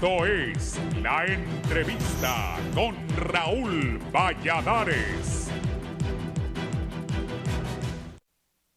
Esto es La Entrevista con Raúl Valladares.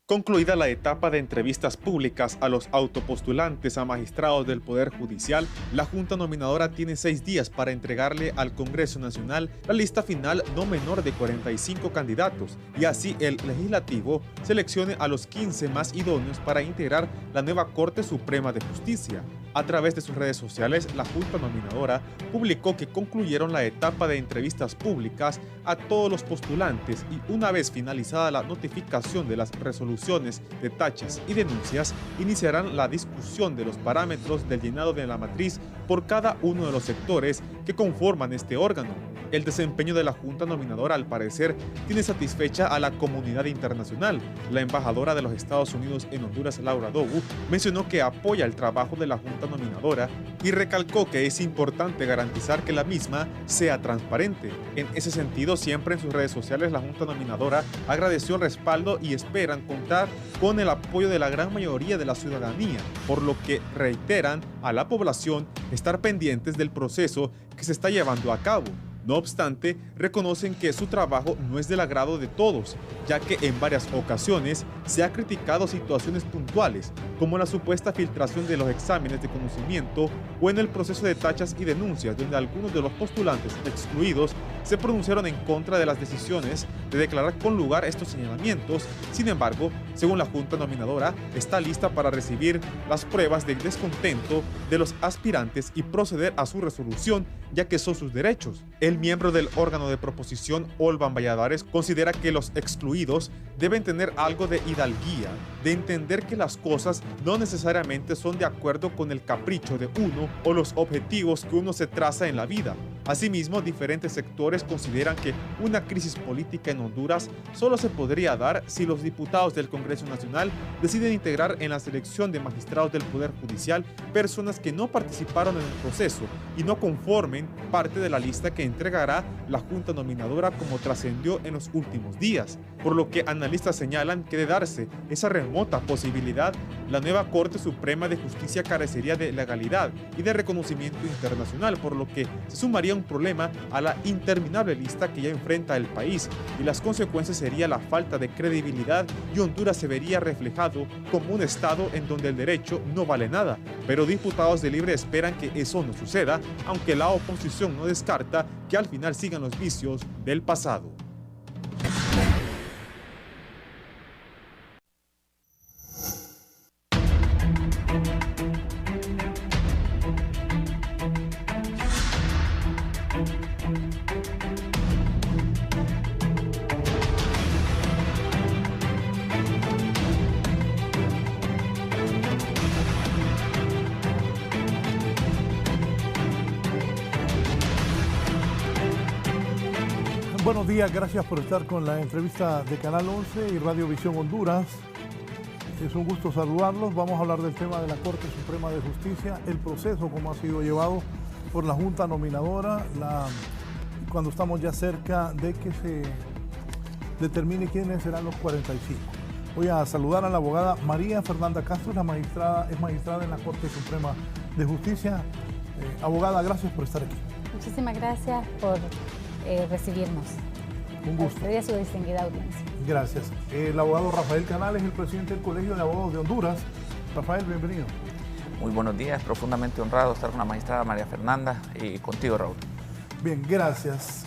Concluida la etapa de entrevistas públicas a los autopostulantes a magistrados del Poder Judicial, la Junta Nominadora tiene 6 días para entregarle al Congreso Nacional la lista final no menor de 45 candidatos y así el Legislativo seleccione a los 15 más idóneos para integrar la nueva Corte Suprema de Justicia. A través de sus redes sociales, la Junta Nominadora publicó que concluyeron la etapa de entrevistas públicas a todos los postulantes y una vez finalizada la notificación de las resoluciones de tachas y denuncias, iniciarán la discusión de los parámetros del llenado de la matriz por cada uno de los sectores que conforman este órgano. El desempeño de la Junta Nominadora, al parecer, tiene satisfecha a la comunidad internacional. La embajadora de los Estados Unidos en Honduras, Laura Dogu, mencionó que apoya el trabajo de la Junta Nominadora y recalcó que es importante garantizar que la misma sea transparente. En ese sentido, siempre en sus redes sociales, la Junta Nominadora agradeció el respaldo y esperan contar con el apoyo de la gran mayoría de la ciudadanía, por lo que reiteran a la población estar pendientes del proceso que se está llevando a cabo. No obstante, reconocen que su trabajo no es del agrado de todos, ya que en varias ocasiones se ha criticado situaciones puntuales, como la supuesta filtración de los exámenes de conocimiento o en el proceso de tachas y denuncias, donde algunos de los postulantes excluidos se pronunciaron en contra de las decisiones de declarar con lugar estos señalamientos. Sin embargo, según la Junta Nominadora, está lista para recibir las pruebas de descontento de los aspirantes y proceder a su resolución, ya que son sus derechos. El miembro del órgano de proposición, Olvan Valladares, considera que los excluidos deben tener algo de hidalguía, de entender que las cosas no necesariamente son de acuerdo con el capricho de uno o los objetivos que uno se traza en la vida. Asimismo, diferentes sectores consideran que una crisis política en Honduras solo se podría dar si los diputados del Congreso Nacional deciden integrar en la selección de magistrados del Poder Judicial personas que no participaron en el proceso y no conformen parte de la lista que entregará la Junta Nominadora, como trascendió en los últimos días. Por lo que analistas señalan que de darse esa remota posibilidad, la nueva Corte Suprema de Justicia carecería de legalidad y de reconocimiento internacional, por lo que se sumaría un problema a la interminable lista que ya enfrenta el país, y las consecuencias sería la falta de credibilidad y Honduras se vería reflejado como un estado en donde el derecho no vale nada. Pero diputados de Libre esperan que eso no suceda, aunque la oposición no descarta que al final sigan los vicios del pasado. Buenos días, gracias por estar con la entrevista de Canal 11 y Radio Visión Honduras. Es un gusto saludarlos. Vamos a hablar del tema de la Corte Suprema de Justicia, el proceso como ha sido llevado por la Junta Nominadora, cuando estamos ya cerca de que se determine quiénes serán los 45. Voy a saludar a la abogada María Fernanda Castro, es magistrada en la Corte Suprema de Justicia. Abogada, gracias por estar aquí. Muchísimas gracias por recibirnos. Un gusto. Usted y a su distinguida audiencia. Gracias. El abogado Rafael Canales, el presidente del Colegio de Abogados de Honduras. Rafael, bienvenido. Muy buenos días, profundamente honrado de estar con la magistrada María Fernanda y contigo, Raúl. Bien, gracias.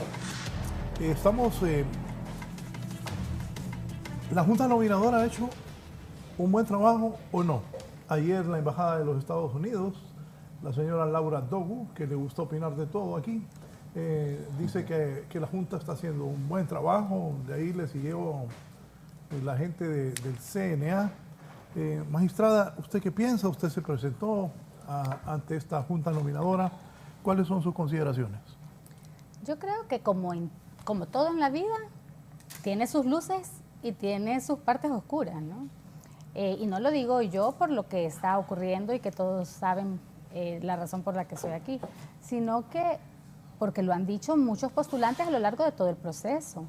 ¿La Junta Nominadora ha hecho un buen trabajo o no? Ayer la Embajada de los Estados Unidos, la señora Laura Dogu, que le gusta opinar de todo aquí, dice que la Junta está haciendo un buen trabajo. De ahí le siguió la gente del CNA. Magistrada, ¿usted qué piensa? Usted se presentó ante esta Junta Nominadora. ¿Cuáles son sus consideraciones? Yo creo que como todo en la vida, tiene sus luces y tiene sus partes oscuras, ¿no? Y no lo digo yo por lo que está ocurriendo y que todos saben la razón por la que estoy aquí, sino que porque lo han dicho muchos postulantes a lo largo de todo el proceso.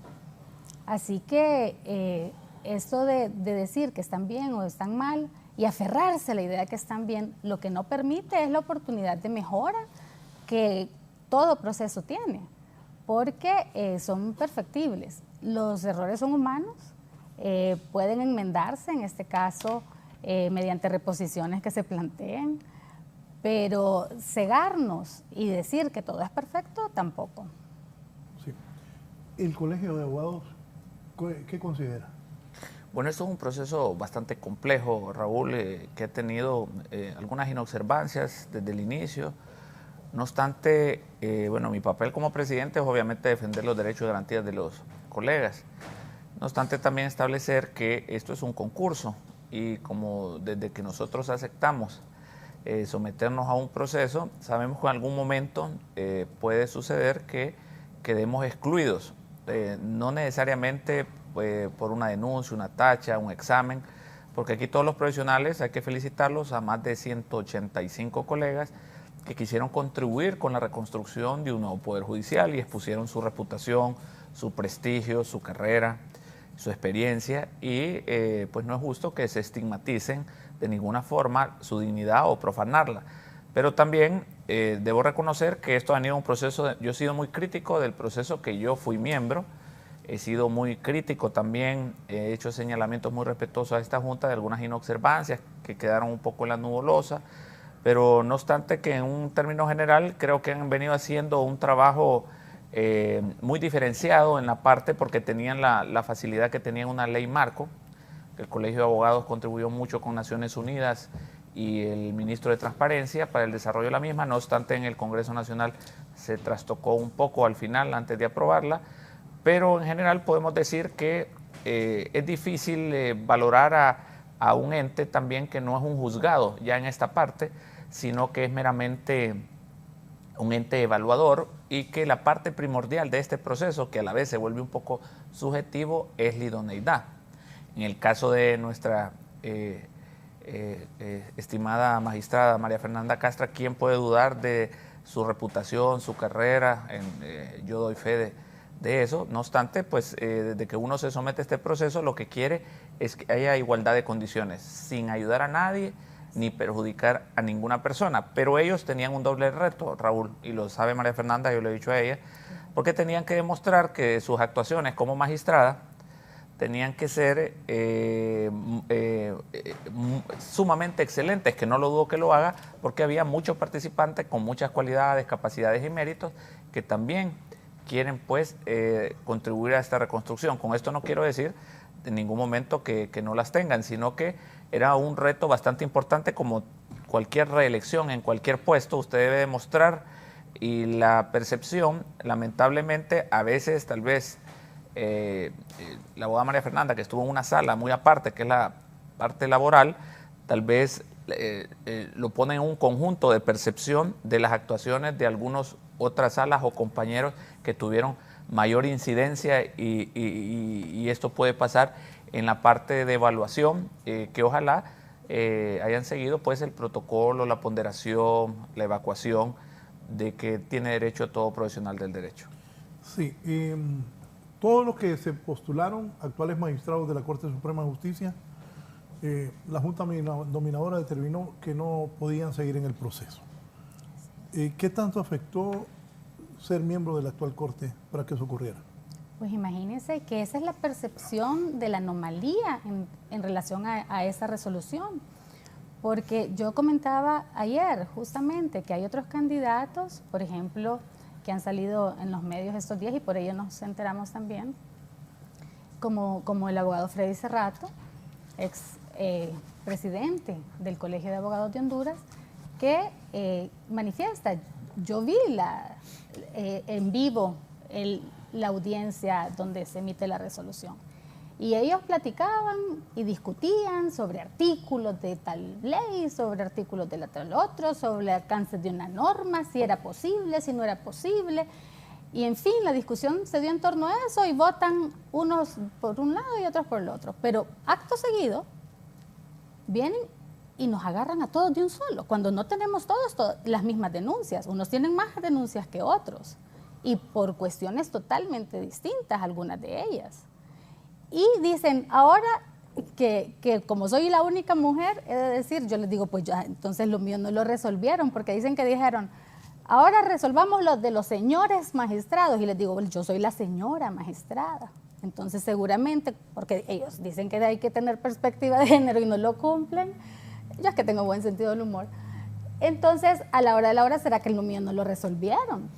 Así que esto de decir que están bien o están mal y aferrarse a la idea de que están bien, lo que no permite es la oportunidad de mejora que todo proceso tiene, porque son perfectibles. Los errores son humanos, pueden enmendarse, en este caso, mediante reposiciones que se planteen, pero cegarnos y decir que todo es perfecto, tampoco. Sí. ¿El Colegio de Abogados qué considera? Bueno, esto es un proceso bastante complejo, Raúl, que ha tenido algunas inobservancias desde el inicio. No obstante, bueno, mi papel como presidente es obviamente defender los derechos y garantías de los colegas. No obstante, también establecer que esto es un concurso y como desde que nosotros aceptamos someternos a un proceso, sabemos que en algún momento puede suceder que quedemos excluidos, no necesariamente por una denuncia, una tacha, un examen, porque aquí todos los profesionales, hay que felicitarlos a más de 185 colegas que quisieron contribuir con la reconstrucción de un nuevo Poder Judicial y expusieron su reputación, su prestigio, su carrera, su experiencia y pues no es justo que se estigmaticen de ninguna forma su dignidad o profanarla. Pero también debo reconocer que esto ha tenido un proceso, yo he sido muy crítico del proceso que yo fui miembro, he sido muy crítico también, he hecho señalamientos muy respetuosos a esta Junta de algunas inobservancias que quedaron un poco en la nubulosa, pero no obstante que en un término general creo que han venido haciendo un trabajo muy diferenciado en la parte porque tenían la facilidad que tenían una ley marco, que el Colegio de Abogados contribuyó mucho con Naciones Unidas y el ministro de Transparencia para el desarrollo de la misma, no obstante en el Congreso Nacional se trastocó un poco al final antes de aprobarla, pero en general podemos decir que es difícil valorar a un ente también que no es un juzgado ya en esta parte, sino que es meramente un ente evaluador y que la parte primordial de este proceso, que a la vez se vuelve un poco subjetivo, es la idoneidad. En el caso de nuestra estimada magistrada María Fernanda Castro, ¿quién puede dudar de su reputación, su carrera? Yo doy fe de eso. No obstante, pues desde que uno se somete a este proceso, lo que quiere es que haya igualdad de condiciones, sin ayudar a nadie ni perjudicar a ninguna persona. Pero ellos tenían un doble reto, Raúl, y lo sabe María Fernanda, yo le he dicho a ella, porque tenían que demostrar que sus actuaciones como magistrada tenían que ser sumamente excelentes, que no lo dudo que lo haga, porque había muchos participantes con muchas cualidades, capacidades y méritos que también quieren pues contribuir a esta reconstrucción. Con esto no quiero decir en ningún momento que no las tengan, sino que era un reto bastante importante como cualquier reelección en cualquier puesto, usted debe demostrar y la percepción, lamentablemente, a veces tal vez la abogada María Fernanda, que estuvo en una sala muy aparte, que es la parte laboral, tal vez lo pone en un conjunto de percepción de las actuaciones de algunas otras salas o compañeros que tuvieron mayor incidencia y esto puede pasar en la parte de evaluación, que ojalá hayan seguido pues el protocolo, la ponderación, la evacuación de que tiene derecho a todo profesional del derecho. Sí, todos los que se postularon, actuales magistrados de la Corte Suprema de Justicia, la Junta Dominadora determinó que no podían seguir en el proceso. ¿Qué tanto afectó ser miembro de la actual Corte para que eso ocurriera? Pues imagínense que esa es la percepción de la anomalía en relación a esa resolución. Porque yo comentaba ayer justamente que hay otros candidatos, por ejemplo, que han salido en los medios estos días y por ello nos enteramos también, como el abogado Freddy Cerrato, ex presidente del Colegio de Abogados de Honduras, que manifiesta, yo vi en vivo la audiencia donde se emite la resolución. Y ellos platicaban y discutían sobre artículos de tal ley, sobre artículos de la tal otro, sobre el alcance de una norma, si era posible, si no era posible. Y en fin, la discusión se dio en torno a eso y votan unos por un lado y otros por el otro. Pero acto seguido vienen y nos agarran a todos de un solo, cuando no tenemos todos las mismas denuncias. Unos tienen más denuncias que otros y por cuestiones totalmente distintas, algunas de ellas. Y dicen, ahora que como soy la única mujer, he de decir, yo les digo, pues ya, entonces lo mío no lo resolvieron, porque dicen que dijeron, ahora resolvamos lo de los señores magistrados. Y les digo, yo soy la señora magistrada. Entonces seguramente, porque ellos dicen que hay que tener perspectiva de género y no lo cumplen, yo es que tengo buen sentido del humor. Entonces, a la hora de la hora, ¿será que lo mío no lo resolvieron?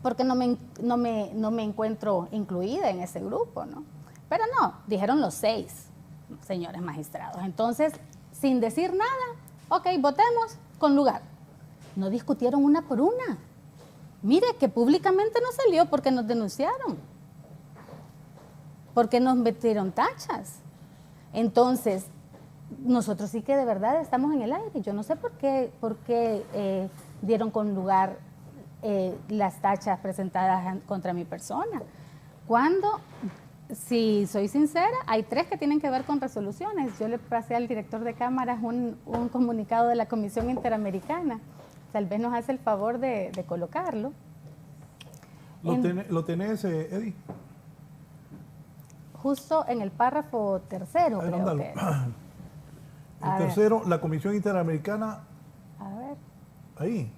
Porque no me encuentro incluida en ese grupo, ¿no? Pero no, dijeron los 6 señores magistrados. Entonces, sin decir nada, ok, votemos con lugar. No discutieron una por una. Mire que públicamente no salió porque nos denunciaron, porque nos metieron tachas. Entonces, nosotros sí que de verdad estamos en el aire. Yo no sé por qué dieron con lugar las tachas presentadas contra mi persona. Cuando, si soy sincera, hay 3 que tienen que ver con resoluciones. Yo le pasé al director de cámaras un comunicado de la Comisión Interamericana. Tal vez nos hace el favor de colocarlo. ¿Lo tenés, Eddie? Justo en el párrafo 3º, creo que. El tercero, la Comisión Interamericana. A ver. Ahí.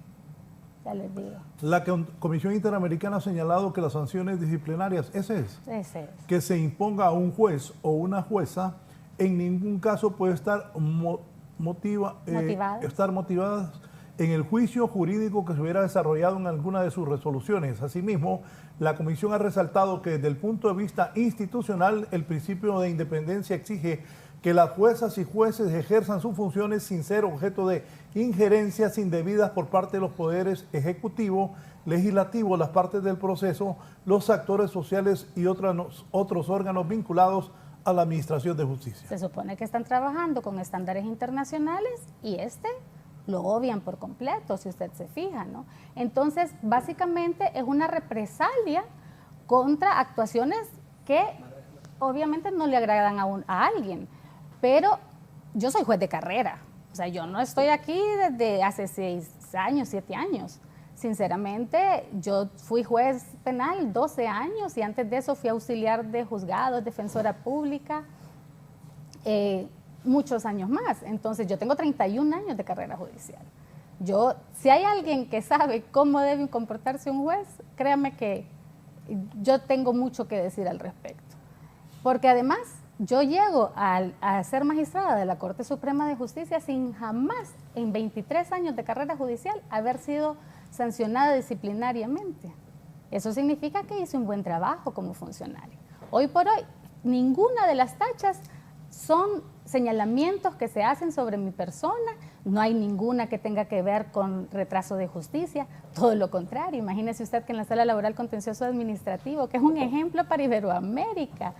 Ya les digo. La Comisión Interamericana ha señalado que las sanciones disciplinarias, ese es. Que se imponga a un juez o una jueza, en ningún caso puede estar motivadas en el juicio jurídico que se hubiera desarrollado en alguna de sus resoluciones. Asimismo, la Comisión ha resaltado que desde el punto de vista institucional, el principio de independencia exige que las juezas y jueces ejerzan sus funciones sin ser objeto de injerencias indebidas por parte de los poderes ejecutivo, legislativo, las partes del proceso, los actores sociales y otros órganos vinculados a la Administración de Justicia. Se supone que están trabajando con estándares internacionales y lo obvian por completo, si usted se fija, ¿no? Entonces, básicamente es una represalia contra actuaciones que obviamente no le agradan a alguien. Pero yo soy juez de carrera, o sea, yo no estoy aquí desde hace 6 años, 7 años. Sinceramente, yo fui juez penal 12 años y antes de eso fui auxiliar de juzgados, defensora pública, muchos años más. Entonces, yo tengo 31 años de carrera judicial. Si hay alguien que sabe cómo debe comportarse un juez, créame que yo tengo mucho que decir al respecto. Porque además, yo llego a ser magistrada de la Corte Suprema de Justicia sin jamás, en 23 años de carrera judicial, haber sido sancionada disciplinariamente. Eso significa que hice un buen trabajo como funcionario. Hoy por hoy, ninguna de las tachas son señalamientos que se hacen sobre mi persona, no hay ninguna que tenga que ver con retraso de justicia, todo lo contrario. Imagínese usted que en la Sala Laboral Contencioso Administrativo, que es un ejemplo para Iberoamérica,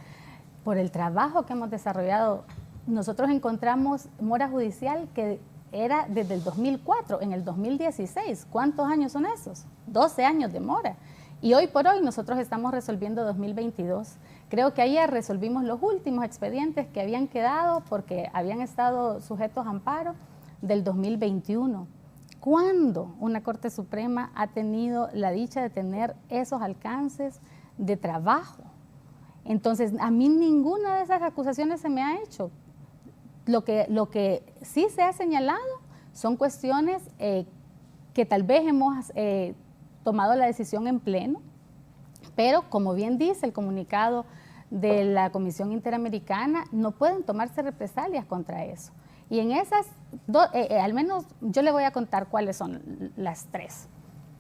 por el trabajo que hemos desarrollado, nosotros encontramos mora judicial que era desde el 2004, en el 2016. ¿Cuántos años son esos? 12 años de mora. Y hoy por hoy nosotros estamos resolviendo 2022. Creo que ayer resolvimos los últimos expedientes que habían quedado porque habían estado sujetos a amparo del 2021. ¿Cuándo una Corte Suprema ha tenido la dicha de tener esos alcances de trabajo? Entonces, a mí ninguna de esas acusaciones se me ha hecho. Lo que sí se ha señalado son cuestiones que tal vez hemos tomado la decisión en pleno, pero como bien dice el comunicado de la Comisión Interamericana, no pueden tomarse represalias contra eso. Y en esas, al menos yo le voy a contar cuáles son las 3.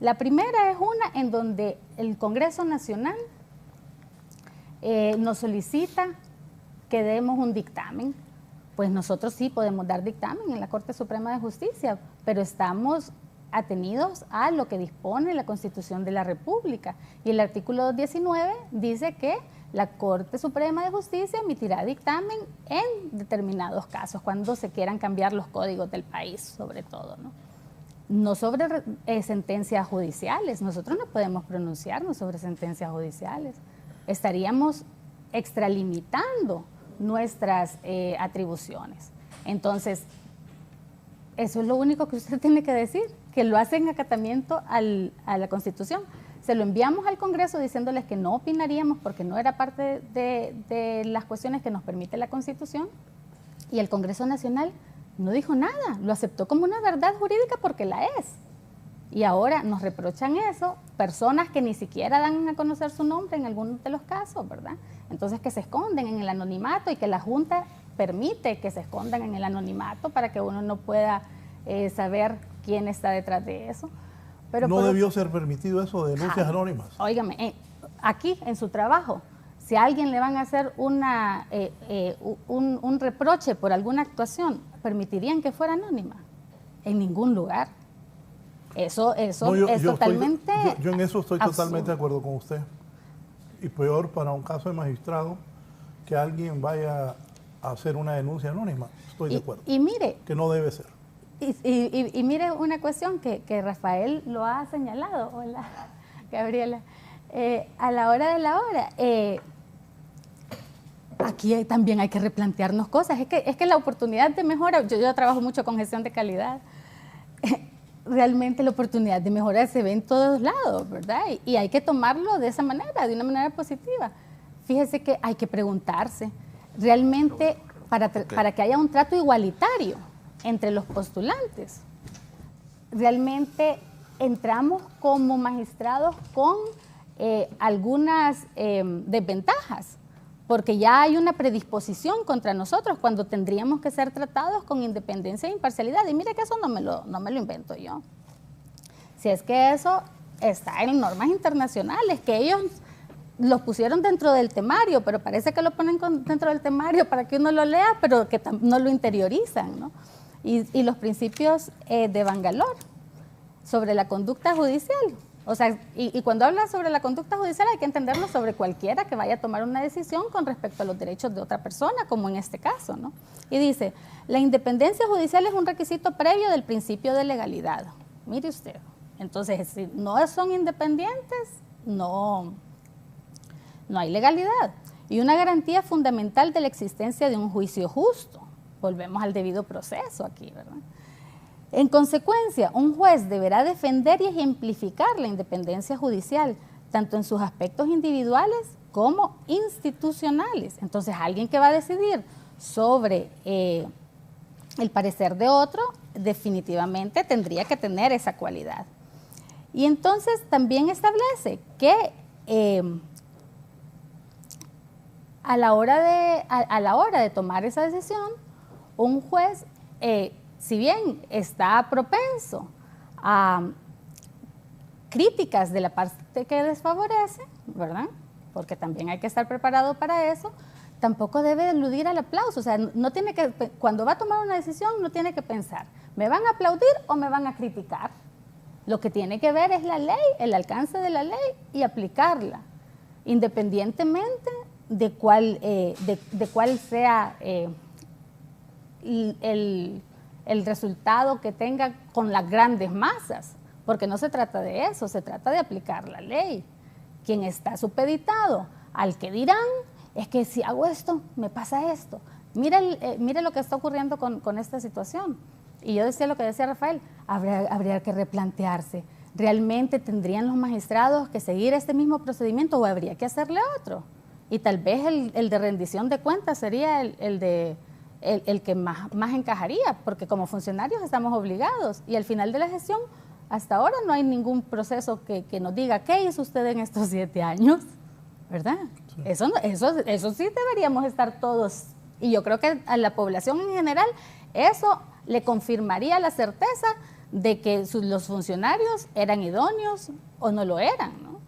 La primera es una en donde el Congreso Nacional nos solicita que demos un dictamen. Pues nosotros sí podemos dar dictamen en la Corte Suprema de Justicia, pero estamos atenidos a lo que dispone la Constitución de la República. Y el artículo 219 dice que la Corte Suprema de Justicia emitirá dictamen en determinados casos, cuando se quieran cambiar los códigos del país, sobre todo, ¿no? No sobre sentencias judiciales. Nosotros no podemos pronunciarnos sobre sentencias judiciales. Estaríamos extralimitando nuestras atribuciones. Entonces, eso es lo único que usted tiene que decir, que lo hace en acatamiento a la Constitución. Se lo enviamos al Congreso diciéndoles que no opinaríamos porque no era parte de las cuestiones que nos permite la Constitución, y el Congreso Nacional no dijo nada, lo aceptó como una verdad jurídica porque la es. Y ahora nos reprochan eso, personas que ni siquiera dan a conocer su nombre en algunos de los casos, ¿verdad? Entonces que se esconden en el anonimato y que la Junta permite que se escondan en el anonimato para que uno no pueda saber quién está detrás de eso. Pero no debió ser permitido eso de denuncias anónimas. Óigame, aquí en su trabajo, si a alguien le van a hacer un reproche por alguna actuación, ¿permitirían que fuera anónima? En ningún lugar. Eso No, es totalmente yo en eso estoy absurdo. totalmente de acuerdo con usted. Y peor para un caso de magistrado que alguien vaya a hacer una denuncia anónima. Estoy de acuerdo. Y mire, que no debe ser. Y mire una cuestión que Rafael lo ha señalado. Hola, Gabriela. A la hora de la hora, aquí también hay que replantearnos cosas. Es que la oportunidad de mejora, yo trabajo mucho con gestión de calidad, realmente la oportunidad de mejora se ve en todos lados, ¿verdad? Y hay que tomarlo de esa manera, de una manera positiva. Fíjese que hay que preguntarse, realmente para que haya un trato igualitario entre los postulantes, realmente entramos como magistrados con algunas desventajas, porque ya hay una predisposición contra nosotros cuando tendríamos que ser tratados con independencia e imparcialidad. Y mire que eso no me lo invento yo. Si es que eso está en normas internacionales, que ellos los pusieron dentro del temario, pero parece que lo ponen dentro del temario para que uno lo lea, pero que no lo interiorizan, ¿no? Y los principios de Bangalore sobre la conducta judicial. O sea, y cuando habla sobre la conducta judicial hay que entenderlo sobre cualquiera que vaya a tomar una decisión con respecto a los derechos de otra persona, como en este caso, ¿no? Y dice, la independencia judicial es un requisito previo del principio de legalidad. Mire usted, entonces si no son independientes, no hay legalidad. Y una garantía fundamental de la existencia de un juicio justo. Volvemos al debido proceso aquí, ¿verdad? En consecuencia, un juez deberá defender y ejemplificar la independencia judicial, tanto en sus aspectos individuales como institucionales. Entonces, alguien que va a decidir sobre el parecer de otro, definitivamente tendría que tener esa cualidad. Y entonces también establece que a la hora de tomar esa decisión, un juez, si bien está propenso a críticas de la parte que desfavorece, ¿verdad? Porque también hay que estar preparado para eso, tampoco debe eludir al aplauso. O sea, no tiene que, cuando va a tomar una decisión, no tiene que pensar, ¿me van a aplaudir o me van a criticar? Lo que tiene que ver es la ley, el alcance de la ley y aplicarla, independientemente de cuál sea el resultado que tenga con las grandes masas, porque no se trata de eso, se trata de aplicar la ley. Quien está supeditado al que dirán, es que si hago esto, me pasa esto. Mire lo que está ocurriendo con esta situación. Y yo decía lo que decía Rafael, habría que replantearse. ¿Realmente tendrían los magistrados que seguir este mismo procedimiento o habría que hacerle otro? Y tal vez el de rendición de cuentas sería el que más encajaría, porque como funcionarios estamos obligados y al final de la gestión, hasta ahora no hay ningún proceso que nos diga qué hizo usted en estos 7 años, ¿verdad? Sí. Eso sí deberíamos estar todos, y yo creo que a la población en general eso le confirmaría la certeza de que los funcionarios eran idóneos o no lo eran, ¿no?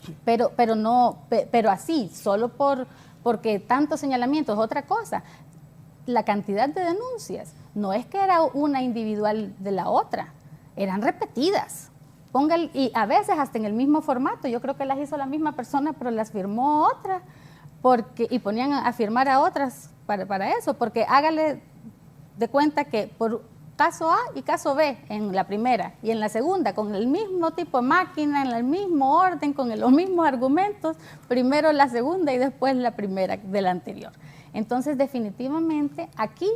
Sí. Pero así, solo porque tantos señalamientos, otra cosa. La cantidad de denuncias no es que era una individual de la otra, eran repetidas. Y a veces hasta en el mismo formato. Yo creo que las hizo la misma persona, pero las firmó otra, y ponían a firmar a otras para eso, porque hágale de cuenta que por caso A y caso B en la primera, y en la segunda con el mismo tipo de máquina, en el mismo orden, con los mismos argumentos, primero la segunda y después la primera de la anterior. Entonces, definitivamente, aquí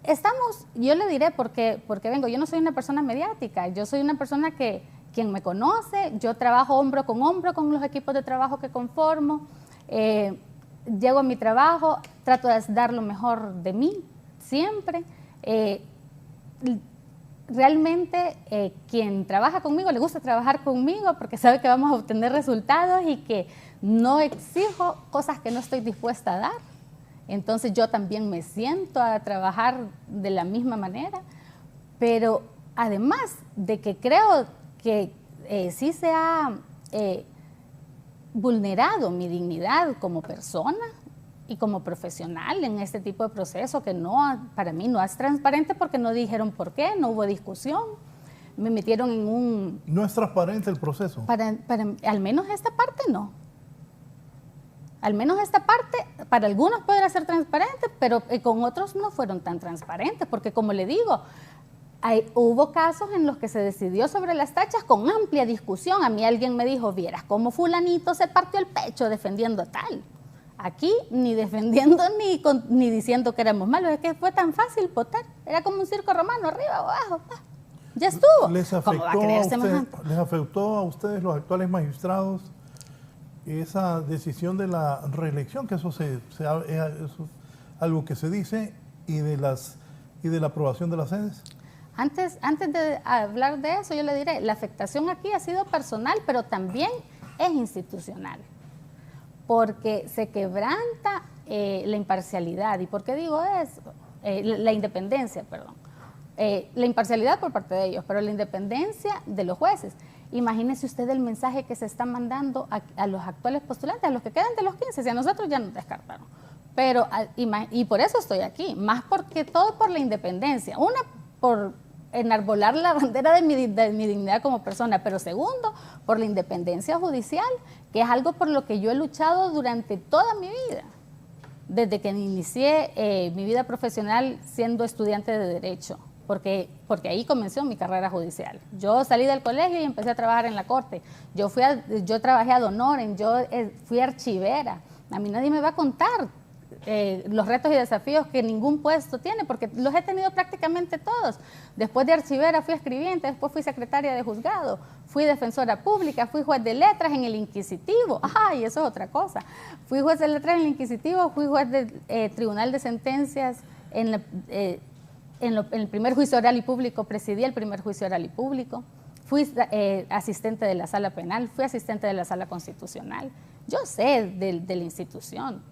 estamos, yo le diré porque vengo, yo no soy una persona mediática, yo soy una persona quien me conoce, yo trabajo hombro con los equipos de trabajo que conformo, llego a mi trabajo, trato de dar lo mejor de mí, siempre. realmente quien trabaja conmigo le gusta trabajar conmigo porque sabe que vamos a obtener resultados y que no exijo cosas que no estoy dispuesta a dar. Entonces yo también me siento a trabajar de la misma manera, pero además de que creo que sí se ha vulnerado mi dignidad como persona y como profesional en este tipo de proceso que para mí no es transparente porque no dijeron por qué, no hubo discusión, me metieron en un... ¿No es transparente el proceso? Al menos esta parte no. Al menos esta parte, para algunos podrá ser transparente, pero con otros no fueron tan transparentes, porque como le digo, hubo casos en los que se decidió sobre las tachas con amplia discusión. A mí alguien me dijo, vieras cómo fulanito se partió el pecho defendiendo a tal. Aquí ni defendiendo ni diciendo que éramos malos, es que fue tan fácil votar. Era como un circo romano, arriba, abajo, ya estuvo. ¿Les afectó a ustedes, los actuales magistrados, esa decisión de la reelección, que eso es algo que se dice, y de la aprobación de las sedes? Antes de hablar de eso, yo le diré, la afectación aquí ha sido personal, pero también es institucional, porque se quebranta la imparcialidad. ¿Y por qué digo eso? La independencia, perdón. La imparcialidad por parte de ellos, pero la independencia de los jueces. Imagínese usted el mensaje que se está mandando a los actuales postulantes, a los que quedan de los 15, si a nosotros ya nos descartaron. Pero, y por eso estoy aquí, más porque todo por la independencia. Una, por enarbolar la bandera de mi dignidad como persona, pero segundo, por la independencia judicial, que es algo por lo que yo he luchado durante toda mi vida, desde que inicié mi vida profesional siendo estudiante de Derecho, porque ahí comenzó mi carrera judicial. Yo salí del colegio y empecé a trabajar en la corte. Yo trabajé ad honorem, yo fui archivera. A mí nadie me va a contar los retos y desafíos que ningún puesto tiene, porque los he tenido prácticamente todos. Después de archivera fui escribiente, después fui secretaria de juzgado, fui defensora pública, fui juez de letras en el Inquisitivo. ¡Ay, eso es otra cosa! Fui juez de letras en el Inquisitivo, fui juez del Tribunal de Sentencias en el primer juicio oral y público, presidí el primer juicio oral y público, fui asistente de la sala penal, fui asistente de la sala constitucional. Yo sé de la institución.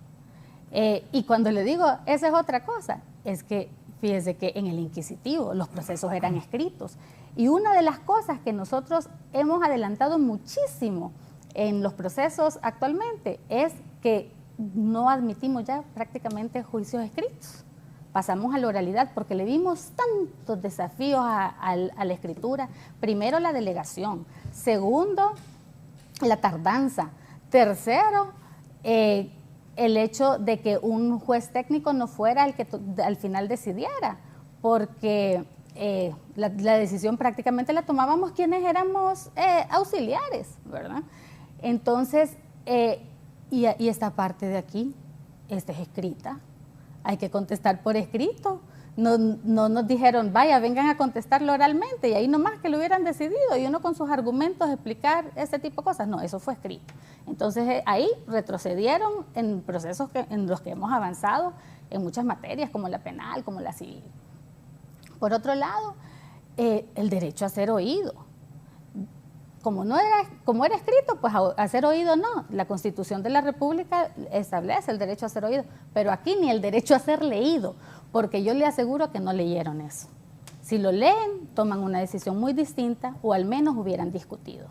Y cuando le digo, esa es otra cosa, es que fíjese que en el Inquisitivo los procesos eran escritos. Y una de las cosas que nosotros hemos adelantado muchísimo en los procesos actualmente es que no admitimos ya prácticamente juicios escritos. Pasamos a la oralidad porque le dimos tantos desafíos a la escritura. Primero, la delegación. Segundo, la tardanza. Tercero, el hecho de que un juez técnico no fuera el que al final decidiera, porque la decisión prácticamente la tomábamos quienes éramos auxiliares, ¿verdad? Entonces, y esta parte de aquí, esta es escrita, hay que contestar por escrito. No nos dijeron, vaya, vengan a contestarlo oralmente, y ahí nomás que lo hubieran decidido, y uno con sus argumentos explicar ese tipo de cosas. No, eso fue escrito. Entonces ahí retrocedieron en procesos en los que hemos avanzado en muchas materias, como la penal, como la civil. Por otro lado, el derecho a ser oído. Como era escrito, pues a ser oído no. La Constitución de la República establece el derecho a ser oído, pero aquí ni el derecho a ser leído, porque yo le aseguro que no leyeron eso. Si lo leen, toman una decisión muy distinta, o al menos hubieran discutido.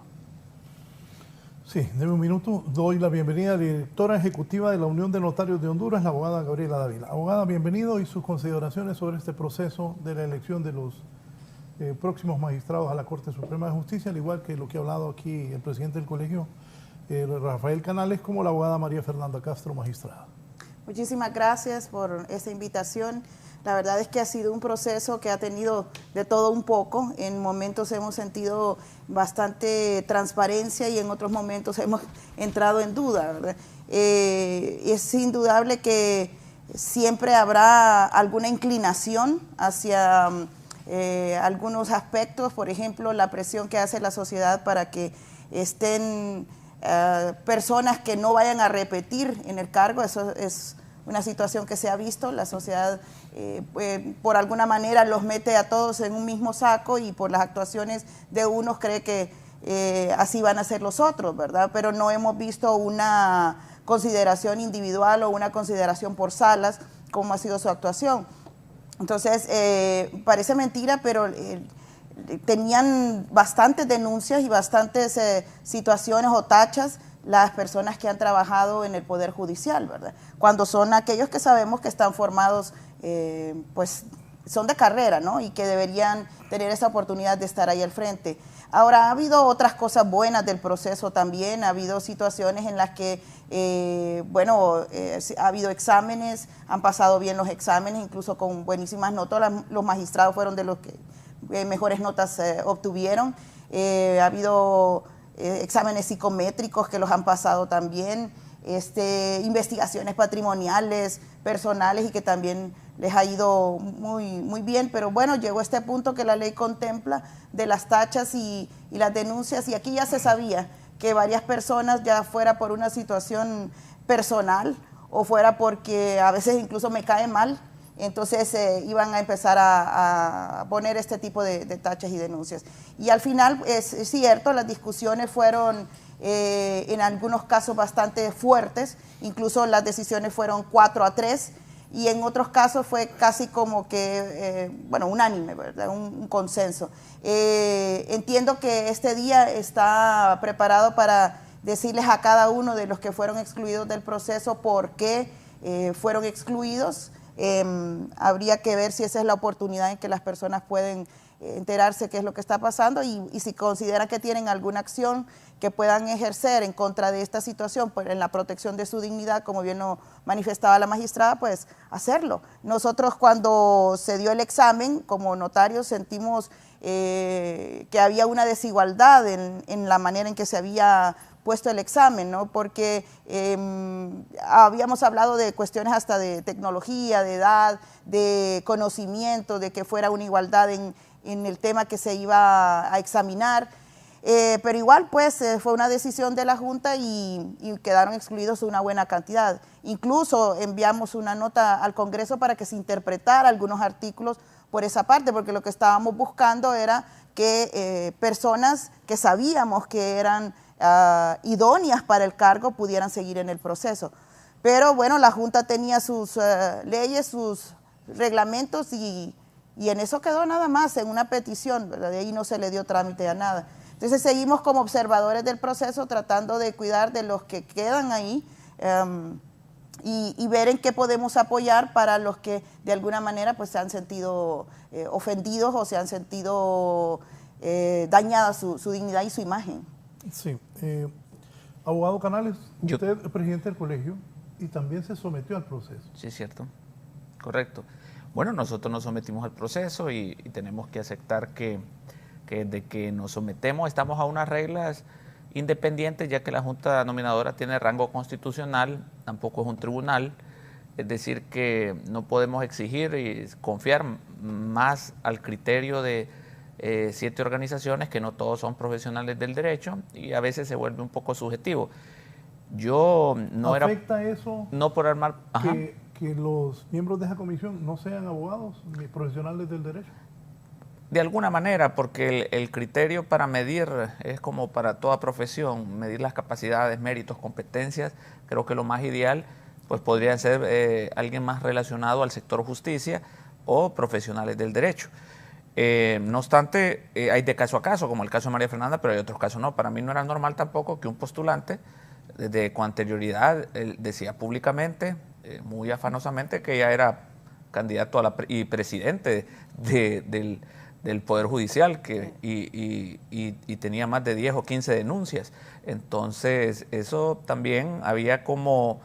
Sí, deme un minuto. Doy la bienvenida a la directora ejecutiva de la Unión de Notarios de Honduras, la abogada Gabriela Dávila. Abogada, bienvenido, y sus consideraciones sobre este proceso de la elección de los próximos magistrados a la Corte Suprema de Justicia, al igual que lo que ha hablado aquí el presidente del colegio, Rafael Canales, como la abogada María Fernanda Castro, magistrada. Muchísimas gracias por esta invitación. La verdad es que ha sido un proceso que ha tenido de todo un poco. En momentos hemos sentido bastante transparencia y en otros momentos hemos entrado en duda, ¿verdad? Es indudable que siempre habrá alguna inclinación hacia algunos aspectos, por ejemplo, la presión que hace la sociedad para que estén personas que no vayan a repetir en el cargo. Eso es una situación que se ha visto. La sociedad por alguna manera los mete a todos en un mismo saco y por las actuaciones de unos cree que así van a ser los otros, ¿verdad? Pero no hemos visto una consideración individual o una consideración por salas como ha sido su actuación. Entonces, parece mentira, pero tenían bastantes denuncias y bastantes situaciones o tachas las personas que han trabajado en el Poder Judicial, ¿verdad? Cuando son aquellos que sabemos que están formados, pues son de carrera, ¿no? Y que deberían tener esa oportunidad de estar ahí al frente. Ahora, ha habido otras cosas buenas del proceso también, ha habido situaciones en las que, ha habido exámenes, han pasado bien los exámenes, incluso con buenísimas notas, los magistrados fueron de los que mejores notas obtuvieron, ha habido exámenes psicométricos que los han pasado también, investigaciones patrimoniales, personales y que también les ha ido muy bien, pero bueno, llegó este punto que la ley contempla de las tachas y las denuncias, y aquí ya se sabía que varias personas, ya fuera por una situación personal o fuera porque a veces incluso me cae mal, entonces iban a empezar a poner este tipo de tachas y denuncias. Y al final, es cierto, las discusiones fueron en algunos casos bastante fuertes, incluso las decisiones fueron 4-3, y en otros casos fue casi como que, unánime, ¿verdad? Un consenso. Entiendo que este día está preparado para decirles a cada uno de los que fueron excluidos del proceso por qué fueron excluidos. Habría que ver si esa es la oportunidad en que las personas pueden enterarse qué es lo que está pasando y si consideran que tienen alguna acción que puedan ejercer en contra de esta situación, pues en la protección de su dignidad, como bien lo manifestaba la magistrada, pues hacerlo. Nosotros cuando se dio el examen, como notarios, sentimos que había una desigualdad en la manera en que se había puesto el examen, ¿no? Porque habíamos hablado de cuestiones hasta de tecnología, de edad, de conocimiento, de que fuera una igualdad en el tema que se iba a examinar, pero igual pues fue una decisión de la Junta y quedaron excluidos una buena cantidad. Incluso enviamos una nota al Congreso para que se interpretara algunos artículos por esa parte, porque lo que estábamos buscando era que personas que sabíamos que eran idóneas para el cargo pudieran seguir en el proceso. Pero bueno, la Junta tenía sus leyes, sus reglamentos y en eso quedó nada más, en una petición, ¿verdad? De ahí no se le dio trámite a nada. Entonces seguimos como observadores del proceso tratando de cuidar de los que quedan ahí y ver en qué podemos apoyar para los que de alguna manera pues se han sentido ofendidos o se han sentido dañada su dignidad y su imagen. Sí. Abogado Canales, usted es presidente del colegio y también se sometió al proceso. Sí, es cierto. Correcto. Bueno, nosotros nos sometimos al proceso y tenemos que aceptar que de que nos sometemos estamos a unas reglas independientes, ya que la Junta Nominadora tiene rango constitucional, tampoco es un tribunal, es decir, que no podemos exigir y confiar más al criterio de 7 organizaciones, que no todos son profesionales del derecho y a veces se vuelve un poco subjetivo. Yo no ¿Afecta eso no por armar... Que los miembros de esa comisión no sean abogados ni profesionales del derecho? De alguna manera, porque el criterio para medir es como para toda profesión, medir las capacidades, méritos, competencias. Creo que lo más ideal pues podría ser alguien más relacionado al sector justicia o profesionales del derecho. No obstante, hay de caso a caso, como el caso de María Fernanda, pero hay otros casos no. Para mí no era normal tampoco que un postulante, con anterioridad, él decía públicamente, muy afanosamente, que ella era candidato y presidente del Poder Judicial y tenía más de 10 o 15 denuncias. Entonces, eso también había como,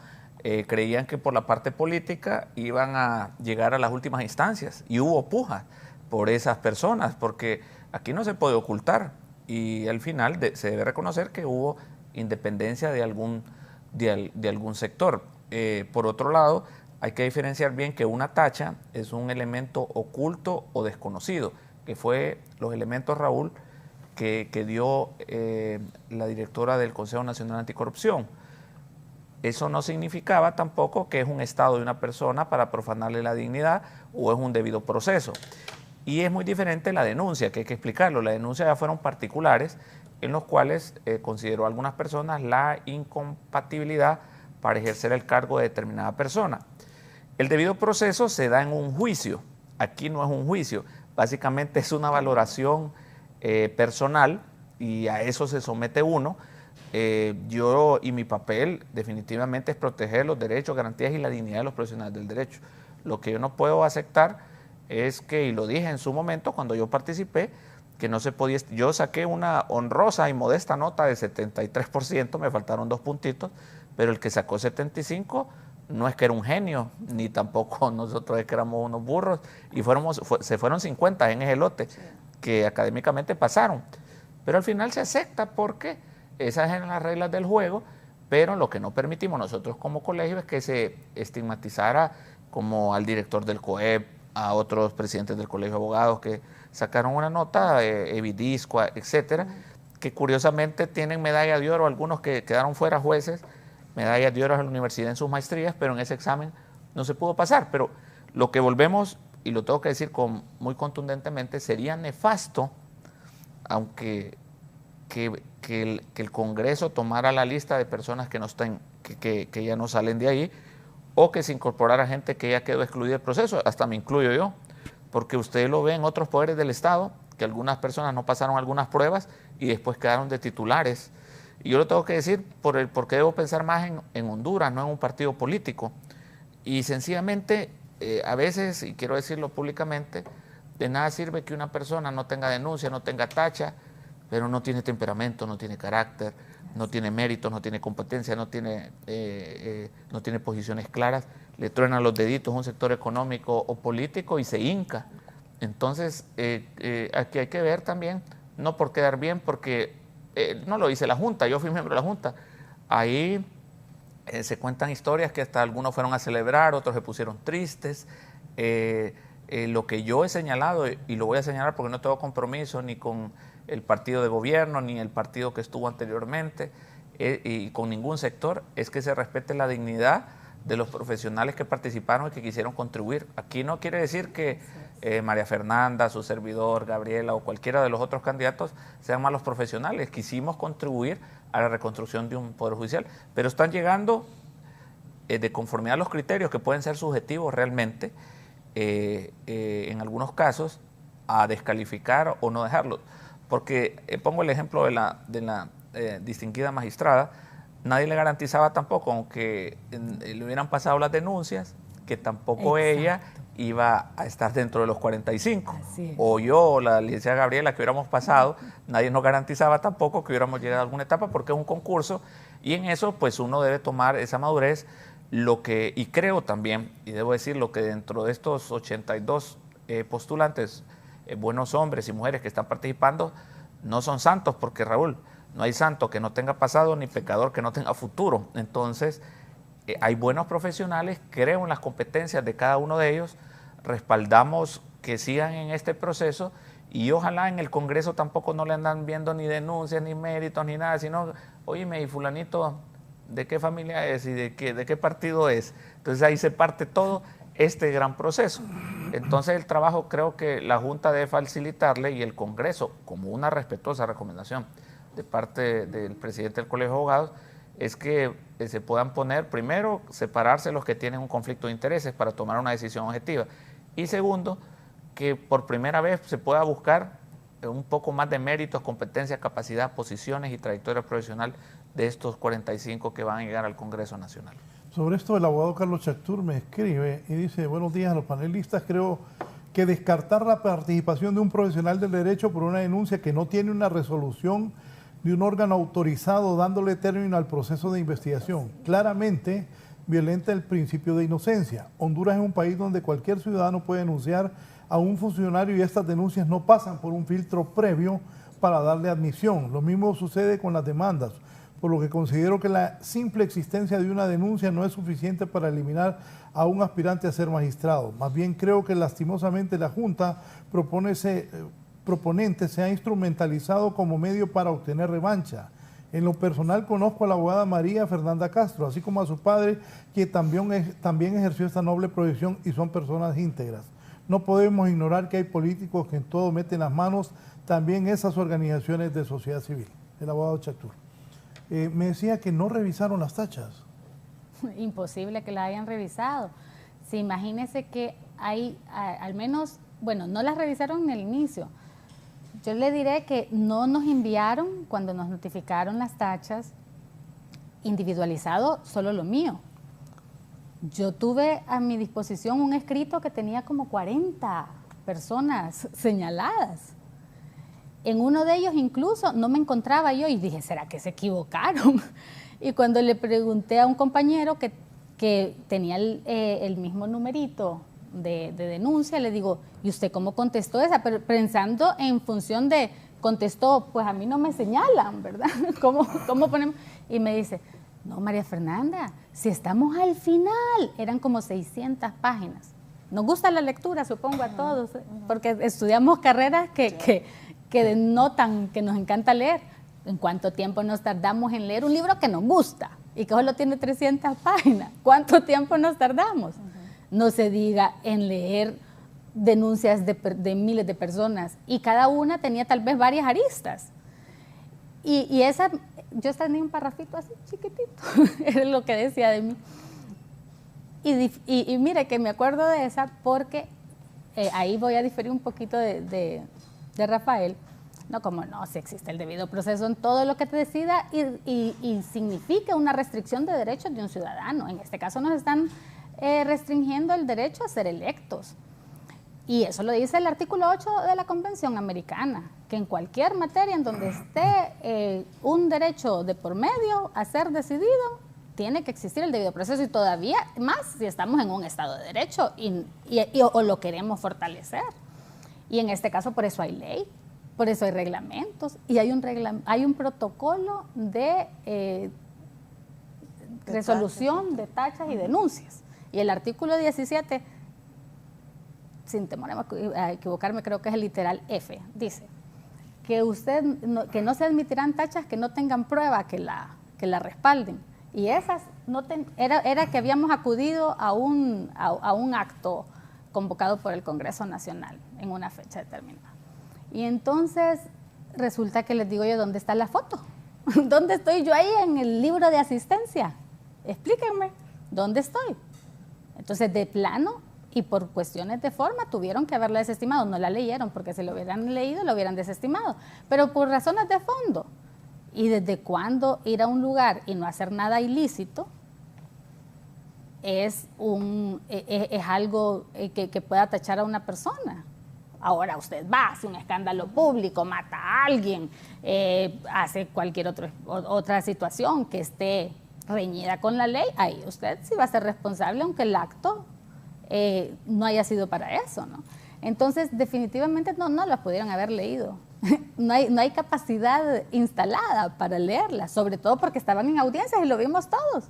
creían que por la parte política iban a llegar a las últimas instancias y hubo puja por esas personas, porque aquí no se puede ocultar y al final se debe reconocer que hubo independencia de algún sector. Por otro lado, hay que diferenciar bien que una tacha es un elemento oculto o desconocido, que fue los elementos, Raúl, que dio la directora del Consejo Nacional Anticorrupción. eso no significaba tampoco que es un estado de una persona para profanarle la dignidad o es un debido proceso. Y es muy diferente la denuncia, que hay que explicarlo. La denuncia ya fueron particulares en los cuales consideró algunas personas la incompatibilidad para ejercer el cargo de determinada persona. El debido proceso se da en un juicio. Aquí no es un juicio, básicamente es una valoración personal y a eso se somete uno. Yo y mi papel definitivamente es proteger los derechos, garantías y la dignidad de los profesionales del derecho. Lo que yo no puedo aceptar es que, y lo dije en su momento cuando yo participé, que no se podía, yo saqué una honrosa y modesta nota de 73%, me faltaron 2 puntitos, pero el que sacó 75 no es que era un genio, ni tampoco nosotros es que éramos unos burros, y se fueron 50 en ese lote que académicamente pasaron, pero al final se acepta porque esas eran las reglas del juego, pero lo que no permitimos nosotros como colegio es que se estigmatizara como al director del COEP, a otros presidentes del Colegio de Abogados que sacaron una nota, Evidiscua, etcétera, que curiosamente tienen medalla de oro, algunos que quedaron fuera jueces, medallas de oro a la universidad en sus maestrías, pero en ese examen no se pudo pasar. Pero lo que volvemos, y lo tengo que decir muy contundentemente, sería nefasto, aunque que el Congreso tomara la lista de personas que, no están, que ya no salen de ahí, o que se incorporara gente que ya quedó excluida del proceso, hasta me incluyo yo, porque usted lo ve en otros poderes del Estado, que algunas personas no pasaron algunas pruebas y después quedaron de titulares. Y yo lo tengo que decir porque debo pensar más en Honduras, no en un partido político. Y sencillamente, a veces, y quiero decirlo públicamente, de nada sirve que una persona no tenga denuncia, no tenga tacha, pero no tiene temperamento, no tiene carácter, no tiene méritos, no tiene competencia, no tiene posiciones claras, le truenan los deditos a un sector económico o político y se hinca. Entonces, aquí hay que ver también, no por quedar bien, porque no lo hice la Junta, yo fui miembro de la Junta. Ahí se cuentan historias que hasta algunos fueron a celebrar, otros se pusieron tristes. Lo que yo he señalado, y lo voy a señalar porque no tengo compromiso ni con el partido de gobierno, ni el partido que estuvo anteriormente, y con ningún sector, es que se respete la dignidad de los profesionales que participaron y que quisieron contribuir. Aquí no quiere decir que María Fernanda, su servidor, Gabriela o cualquiera de los otros candidatos sean malos profesionales. Quisimos contribuir a la reconstrucción de un poder judicial, pero están llegando de conformidad a los criterios que pueden ser subjetivos realmente, en algunos casos, a descalificar o no dejarlo. Porque pongo el ejemplo de la distinguida magistrada, nadie le garantizaba tampoco, aunque le hubieran pasado las denuncias, que tampoco ella iba a estar dentro de los 45. O yo, o la licenciada Gabriela, que hubiéramos pasado, nadie nos garantizaba tampoco que hubiéramos llegado a alguna etapa, porque es un concurso, y en eso pues uno debe tomar esa madurez. Y creo también, y debo decirlo, que dentro de estos 82 postulantes, buenos hombres y mujeres que están participando, no son santos, porque Raúl, no hay santo que no tenga pasado ni pecador que no tenga futuro. Entonces, hay buenos profesionales, creo en las competencias de cada uno de ellos, respaldamos que sigan en este proceso y ojalá en el Congreso tampoco no le andan viendo ni denuncias, ni méritos, ni nada, sino, óyeme, y fulanito, ¿de qué familia es y de qué partido es? Entonces ahí se parte todo este gran proceso. Entonces el trabajo creo que la Junta debe facilitarle, y el Congreso, como una respetuosa recomendación de parte del presidente del Colegio de Abogados, es que se puedan poner, primero, separarse los que tienen un conflicto de intereses para tomar una decisión objetiva, y segundo, que por primera vez se pueda buscar un poco más de méritos, competencias, capacidad, posiciones y trayectoria profesional de estos 45 que van a llegar al Congreso Nacional. Sobre esto, el abogado Carlos Chactur me escribe y dice: buenos días a los panelistas, creo que descartar la participación de un profesional del derecho por una denuncia que no tiene una resolución de un órgano autorizado dándole término al proceso de investigación, claramente violenta el principio de inocencia. Honduras es un país donde cualquier ciudadano puede denunciar a un funcionario y estas denuncias no pasan por un filtro previo para darle admisión. Lo mismo sucede con las demandas, por lo que considero que la simple existencia de una denuncia no es suficiente para eliminar a un aspirante a ser magistrado. Más bien creo que lastimosamente la Junta proponente se ha instrumentalizado como medio para obtener revancha. En lo personal conozco a la abogada María Fernanda Castro, así como a su padre, que también ejerció esta noble profesión y son personas íntegras. No podemos ignorar que hay políticos que en todo meten las manos, también esas organizaciones de sociedad civil. El abogado Chactur. Me decía que no revisaron las tachas. Imposible que las hayan revisado. Sí, imagínese que hay, al menos, bueno, no las revisaron en el inicio. Yo le diré que no nos enviaron, cuando nos notificaron las tachas, individualizado solo lo mío. Yo tuve a mi disposición un escrito que tenía como 40 personas señaladas. En uno de ellos incluso no me encontraba yo y dije, ¿será que se equivocaron? Y cuando le pregunté a un compañero que tenía el mismo numerito de denuncia, le digo, ¿y usted cómo contestó esa? Pero pensando en función de, contestó, pues a mí no me señalan, ¿verdad? ¿Cómo ponemos? Y me dice, no, María Fernanda, si estamos al final, eran como 600 páginas. Nos gusta la lectura, supongo, a todos, porque estudiamos carreras que denotan que nos encanta leer. ¿En cuánto tiempo nos tardamos en leer un libro que nos gusta y que solo tiene 300 páginas? ¿Cuánto tiempo nos tardamos? No se diga en leer denuncias de miles de personas y cada una tenía tal vez varias aristas. Y esa, yo tenía un parrafito así chiquitito, era lo que decía de mí. Y mire que me acuerdo de esa porque ahí voy a diferir un poquito de Rafael. No, como no, si existe el debido proceso en todo lo que te decida y significa una restricción de derechos de un ciudadano. En este caso nos están restringiendo el derecho a ser electos. Y eso lo dice el artículo 8 de la Convención Americana, que en cualquier materia en donde esté un derecho de por medio a ser decidido, tiene que existir el debido proceso y todavía más si estamos en un Estado de Derecho o lo queremos fortalecer. Y en este caso por eso hay ley. Por eso hay reglamentos y hay un protocolo de resolución de tachas y denuncias. Y el artículo 17, sin temor a equivocarme, creo que es el literal F, dice que que no se admitirán tachas que no tengan prueba que la respalden. Y esas era que habíamos acudido a un acto convocado por el Congreso Nacional en una fecha determinada. Y entonces resulta que les digo yo, ¿dónde está la foto? ¿Dónde estoy yo ahí en el libro de asistencia? Explíquenme, ¿dónde estoy? Entonces, de plano y por cuestiones de forma, tuvieron que haberla desestimado. No la leyeron, porque si lo hubieran leído, lo hubieran desestimado. Pero por razones de fondo. ¿Y desde cuándo ir a un lugar y no hacer nada ilícito es algo que pueda tachar a una persona? Ahora usted va, hace un escándalo público, mata a alguien, hace cualquier otra situación que esté reñida con la ley, ahí usted sí va a ser responsable, aunque el acto no haya sido para eso, ¿no? Entonces, definitivamente no las pudieron haber leído. No hay capacidad instalada para leerlas, sobre todo porque estaban en audiencias y lo vimos todos.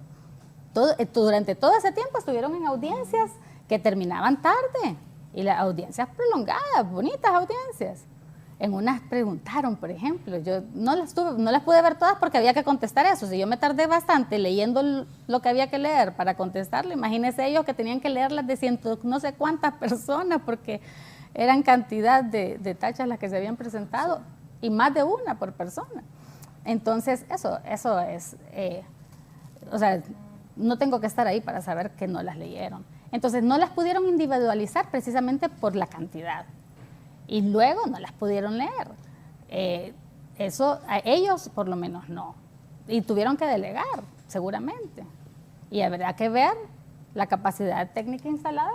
Durante todo ese tiempo estuvieron en audiencias que terminaban tarde. Y las audiencias prolongadas, bonitas audiencias. En unas preguntaron, por ejemplo, yo no las pude ver todas porque había que contestar eso. Si yo me tardé bastante leyendo lo que había que leer para contestarle, imagínense ellos que tenían que leerlas de no sé cuántas personas porque eran cantidad de tachas las que se habían presentado y más de una por persona. Entonces, eso es, o sea, no tengo que estar ahí para saber que no las leyeron. Entonces no las pudieron individualizar precisamente por la cantidad y luego no las pudieron leer. Eso a ellos por lo menos no. Y tuvieron que delegar, seguramente. Y habrá que ver la capacidad técnica instalada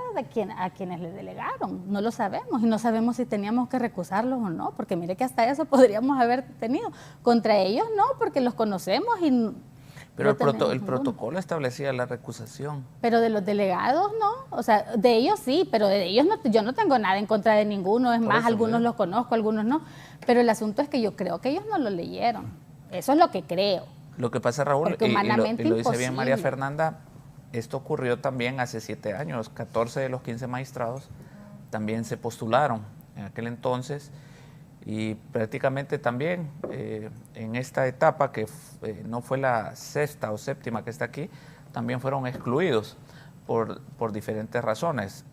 a quienes le delegaron. No lo sabemos y no sabemos si teníamos que recusarlos o no, porque mire que hasta eso podríamos haber tenido. Contra ellos no, porque los conocemos y... Pero el protocolo establecía la recusación. Pero de los delegados no, o sea, de ellos sí, pero de ellos no, yo no tengo nada en contra de ninguno, es más, algunos los conozco, algunos no, pero el asunto es que yo creo que ellos no lo leyeron, eso es lo que creo. Lo que pasa, Raúl, y lo dice bien María Fernanda, esto ocurrió también hace 7 años, 14 de los 15 magistrados también se postularon en aquel entonces Y prácticamente también en esta etapa, que no fue la sexta o séptima que está aquí, también fueron excluidos por diferentes razones.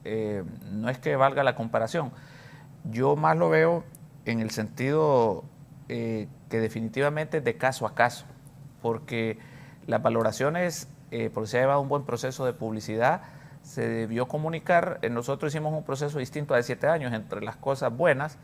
No es que valga la comparación, yo más lo veo en el sentido que definitivamente es de caso a caso, porque las valoraciones, porque se ha llevado un buen proceso de publicidad, se debió comunicar. Nosotros hicimos un proceso distinto de 7 años, entre las cosas buenas.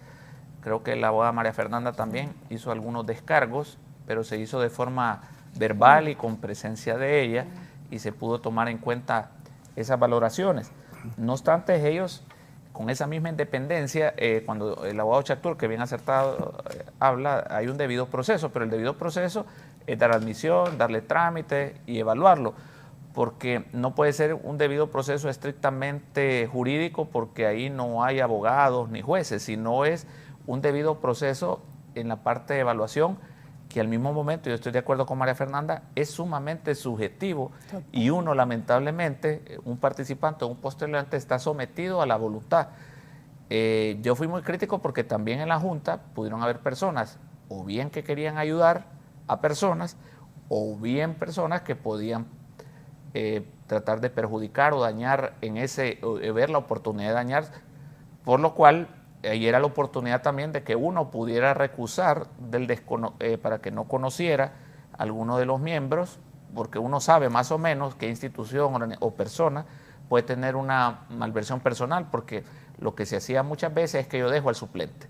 Creo que la abogada María Fernanda también hizo algunos descargos, pero se hizo de forma verbal y con presencia de ella, y se pudo tomar en cuenta esas valoraciones. No obstante, ellos, con esa misma independencia, cuando el abogado Chactur, que bien acertado habla, hay un debido proceso, pero el debido proceso es dar admisión, darle trámite y evaluarlo, porque no puede ser un debido proceso estrictamente jurídico, porque ahí no hay abogados ni jueces, sino es un debido proceso en la parte de evaluación, que al mismo momento, yo estoy de acuerdo con María Fernanda, es sumamente subjetivo, y uno, lamentablemente, un participante o un postulante está sometido a la voluntad. Yo fui muy crítico porque también en la Junta pudieron haber personas, o bien que querían ayudar a personas, o bien personas que podían tratar de perjudicar o dañar ver la oportunidad de dañar, por lo cual ahí era la oportunidad también de que uno pudiera recusar para que no conociera a alguno de los miembros, porque uno sabe más o menos qué institución o persona puede tener una malversión personal, porque lo que se hacía muchas veces es que yo dejo al suplente,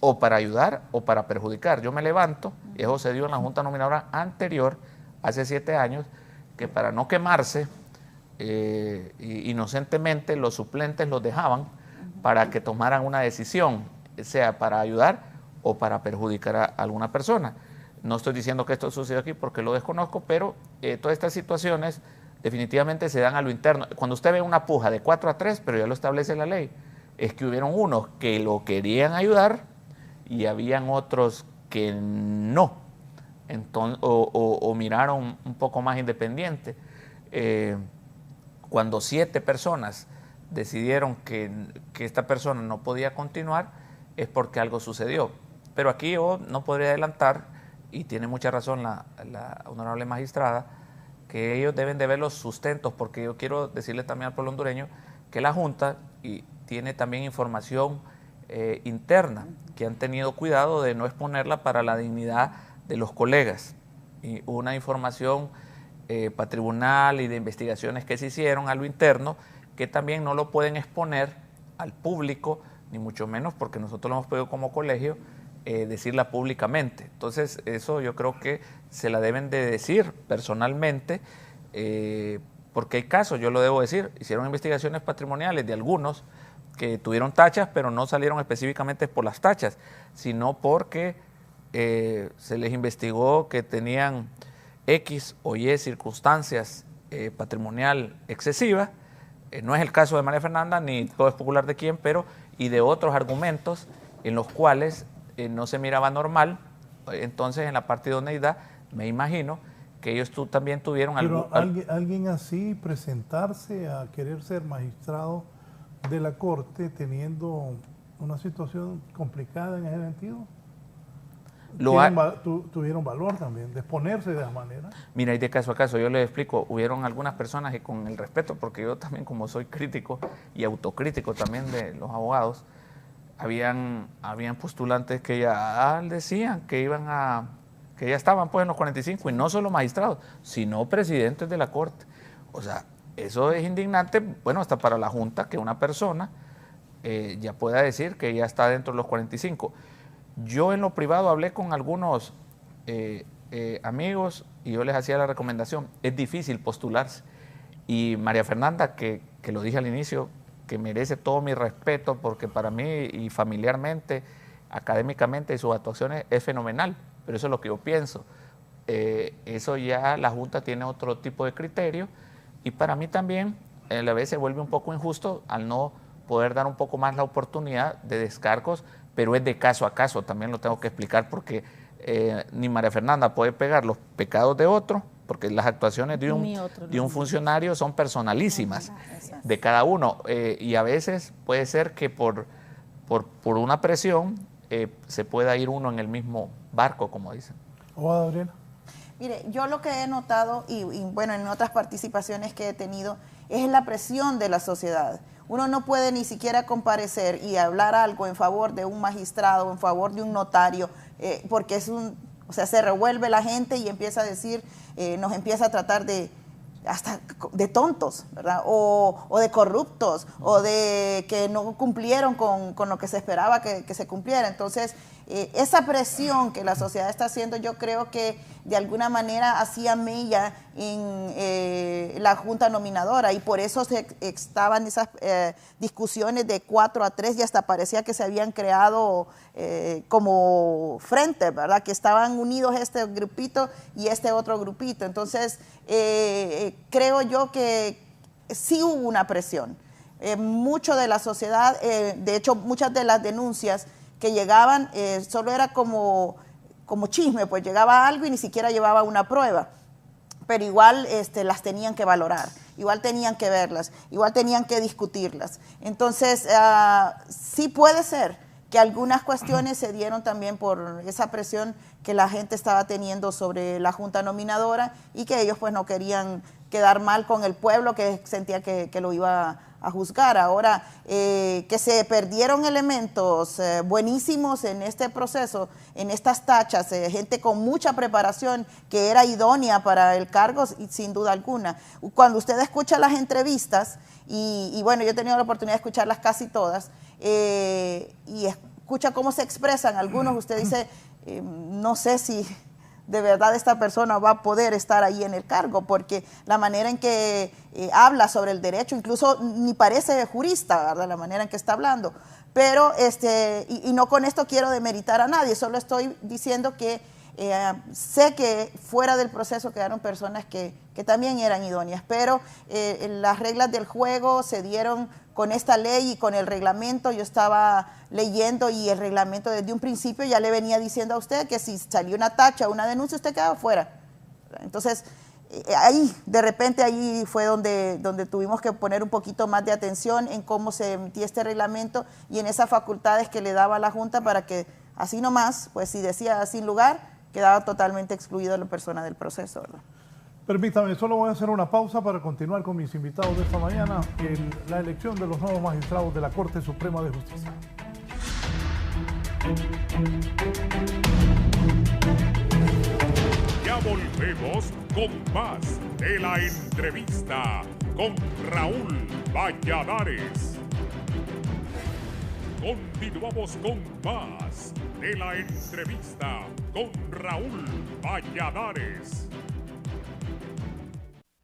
o para ayudar o para perjudicar. Yo me levanto, y eso se dio en la Junta Nominadora anterior, hace 7 años, que para no quemarse, inocentemente los suplentes los dejaban para que tomaran una decisión, sea para ayudar o para perjudicar a alguna persona. No estoy diciendo que esto suceda aquí porque lo desconozco, pero todas estas situaciones definitivamente se dan a lo interno. Cuando usted ve una puja de 4-3, pero ya lo establece la ley, es que hubieron unos que lo querían ayudar y habían otros que no, entonces, o miraron un poco más independiente. Cuando 7 personas decidieron que esta persona no podía continuar, es porque algo sucedió. Pero aquí yo no podría adelantar, y tiene mucha razón la honorable magistrada, que ellos deben de ver los sustentos, porque yo quiero decirle también al pueblo hondureño que la Junta tiene también información interna, que han tenido cuidado de no exponerla para la dignidad de los colegas. Y una información patrimonial y de investigaciones que se hicieron a lo interno, que también no lo pueden exponer al público, ni mucho menos porque nosotros lo hemos pedido como colegio, decirla públicamente. Entonces eso yo creo que se la deben de decir personalmente, porque hay casos, yo lo debo decir, hicieron investigaciones patrimoniales de algunos que tuvieron tachas, pero no salieron específicamente por las tachas, sino porque se les investigó que tenían X o Y circunstancias patrimonial excesivas. No es el caso de María Fernanda, ni todo es popular de quién, pero y de otros argumentos en los cuales no se miraba normal. Entonces, en la parte de idoneidad, me imagino que ellos también tuvieron algo. ¿Alguien así presentarse a querer ser magistrado de la Corte teniendo una situación complicada en ese sentido? Tuvieron valor también de exponerse de esa manera. Mira, y de caso a caso, yo les explico, hubieron algunas personas que con el respeto, porque yo también como soy crítico y autocrítico también de los abogados, habían postulantes que ya decían que ya estaban pues en los 45, y no solo magistrados, sino presidentes de la Corte. O sea, eso es indignante, bueno, hasta para la Junta, que una persona ya pueda decir que ya está dentro de los 45. Yo en lo privado hablé con algunos amigos y yo les hacía la recomendación, es difícil postularse. Y María Fernanda, que lo dije al inicio, que merece todo mi respeto, porque para mí y familiarmente, académicamente y sus actuaciones es fenomenal, pero eso es lo que yo pienso. Eso ya la Junta tiene otro tipo de criterio, y para mí también a la vez se vuelve un poco injusto al no poder dar un poco más la oportunidad de descargos, pero es de caso a caso, también lo tengo que explicar, porque ni María Fernanda puede pegar los pecados de otro, porque las actuaciones de un funcionario son personalísimas de cada uno, y a veces puede ser que por una presión se pueda ir uno en el mismo barco, como dicen. Abogada Adriana. Mire, yo lo que he notado, y bueno, en otras participaciones que he tenido, es la presión de la sociedad. Uno no puede ni siquiera comparecer y hablar algo en favor de un magistrado, en favor de un notario, porque o sea, se revuelve la gente y empieza a decir, nos empieza a tratar hasta de tontos, ¿verdad? O de corruptos, o de que no cumplieron con lo que se esperaba que se cumpliera. Entonces, esa presión que la sociedad está haciendo, yo creo que de alguna manera hacía mella en la Junta Nominadora, y por eso estaban esas discusiones de 4-3 y hasta parecía que se habían creado como frente, ¿verdad? Que estaban unidos este grupito y este otro grupito. Entonces, creo yo que sí hubo una presión. Mucho de la sociedad, de hecho, muchas de las denuncias que llegaban solo era como chisme, pues llegaba algo y ni siquiera llevaba una prueba, pero igual las tenían que valorar, igual tenían que verlas, igual tenían que discutirlas. Entonces, sí puede ser que algunas cuestiones se dieron también por esa presión que la gente estaba teniendo sobre la Junta Nominadora, y que ellos pues no querían quedar mal con el pueblo, que sentía que lo iba a juzgar. Ahora, que se perdieron elementos buenísimos en este proceso, en estas tachas, gente con mucha preparación que era idónea para el cargo, sin duda alguna. Cuando usted escucha las entrevistas, y bueno, yo he tenido la oportunidad de escucharlas casi todas, y escucha cómo se expresan algunos, usted dice, no sé si de verdad esta persona va a poder estar ahí en el cargo, porque la manera en que habla sobre el derecho, incluso ni parece jurista, ¿verdad? La manera en que está hablando. Pero, y no con esto quiero demeritar a nadie, solo estoy diciendo que sé que fuera del proceso quedaron personas que también eran idóneas, pero las reglas del juego se dieron con esta ley y con el reglamento. Yo estaba leyendo y el reglamento desde un principio ya le venía diciendo a usted que si salió una tacha o una denuncia, usted quedaba fuera. Entonces, ahí, de repente, ahí fue donde tuvimos que poner un poquito más de atención en cómo se emitía este reglamento y en esas facultades que le daba a la Junta, para que así nomás, pues si decía sin lugar, quedaba totalmente excluido la persona del proceso, ¿verdad? Permítame, solo voy a hacer una pausa para continuar con mis invitados de esta mañana en la elección de los nuevos magistrados de la Corte Suprema de Justicia. Ya volvemos con más de la entrevista con Raúl Valladares. Continuamos con más de la entrevista con Raúl Valladares.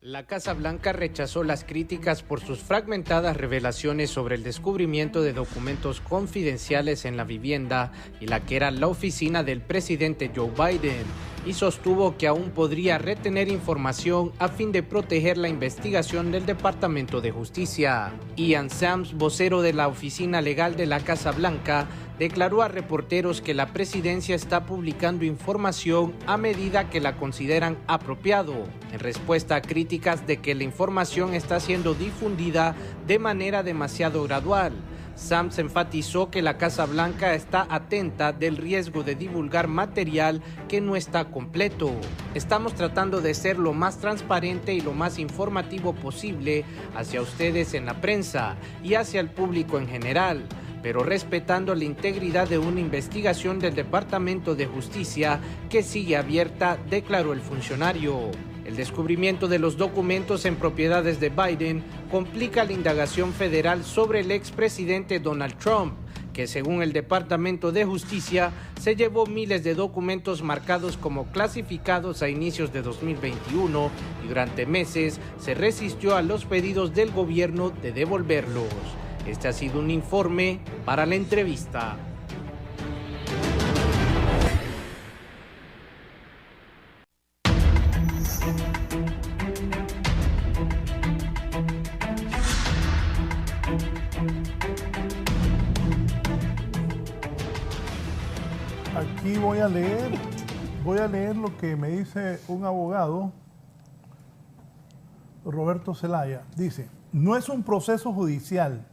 La Casa Blanca rechazó las críticas por sus fragmentadas revelaciones sobre el descubrimiento de documentos confidenciales en la vivienda y la que era la oficina del presidente Joe Biden, y sostuvo que aún podría retener información a fin de proteger la investigación del Departamento de Justicia. Ian Sams, vocero de la oficina legal de la Casa Blanca, declaró a reporteros que la presidencia está publicando información a medida que la consideran apropiado, en respuesta a críticas de que la información está siendo difundida de manera demasiado gradual. Sams enfatizó que la Casa Blanca está atenta del riesgo de divulgar material que no está completo. Estamos tratando de ser lo más transparente y lo más informativo posible hacia ustedes en la prensa y hacia el público en general, pero respetando la integridad de una investigación del Departamento de Justicia que sigue abierta, declaró el funcionario. El descubrimiento de los documentos en propiedades de Biden complica la indagación federal sobre el expresidente Donald Trump, que según el Departamento de Justicia se llevó miles de documentos marcados como clasificados a inicios de 2021 y durante meses se resistió a los pedidos del gobierno de devolverlos. Este ha sido un informe para la entrevista. Aquí voy a leer lo que me dice un abogado, Roberto Zelaya. Dice, no es un proceso judicial,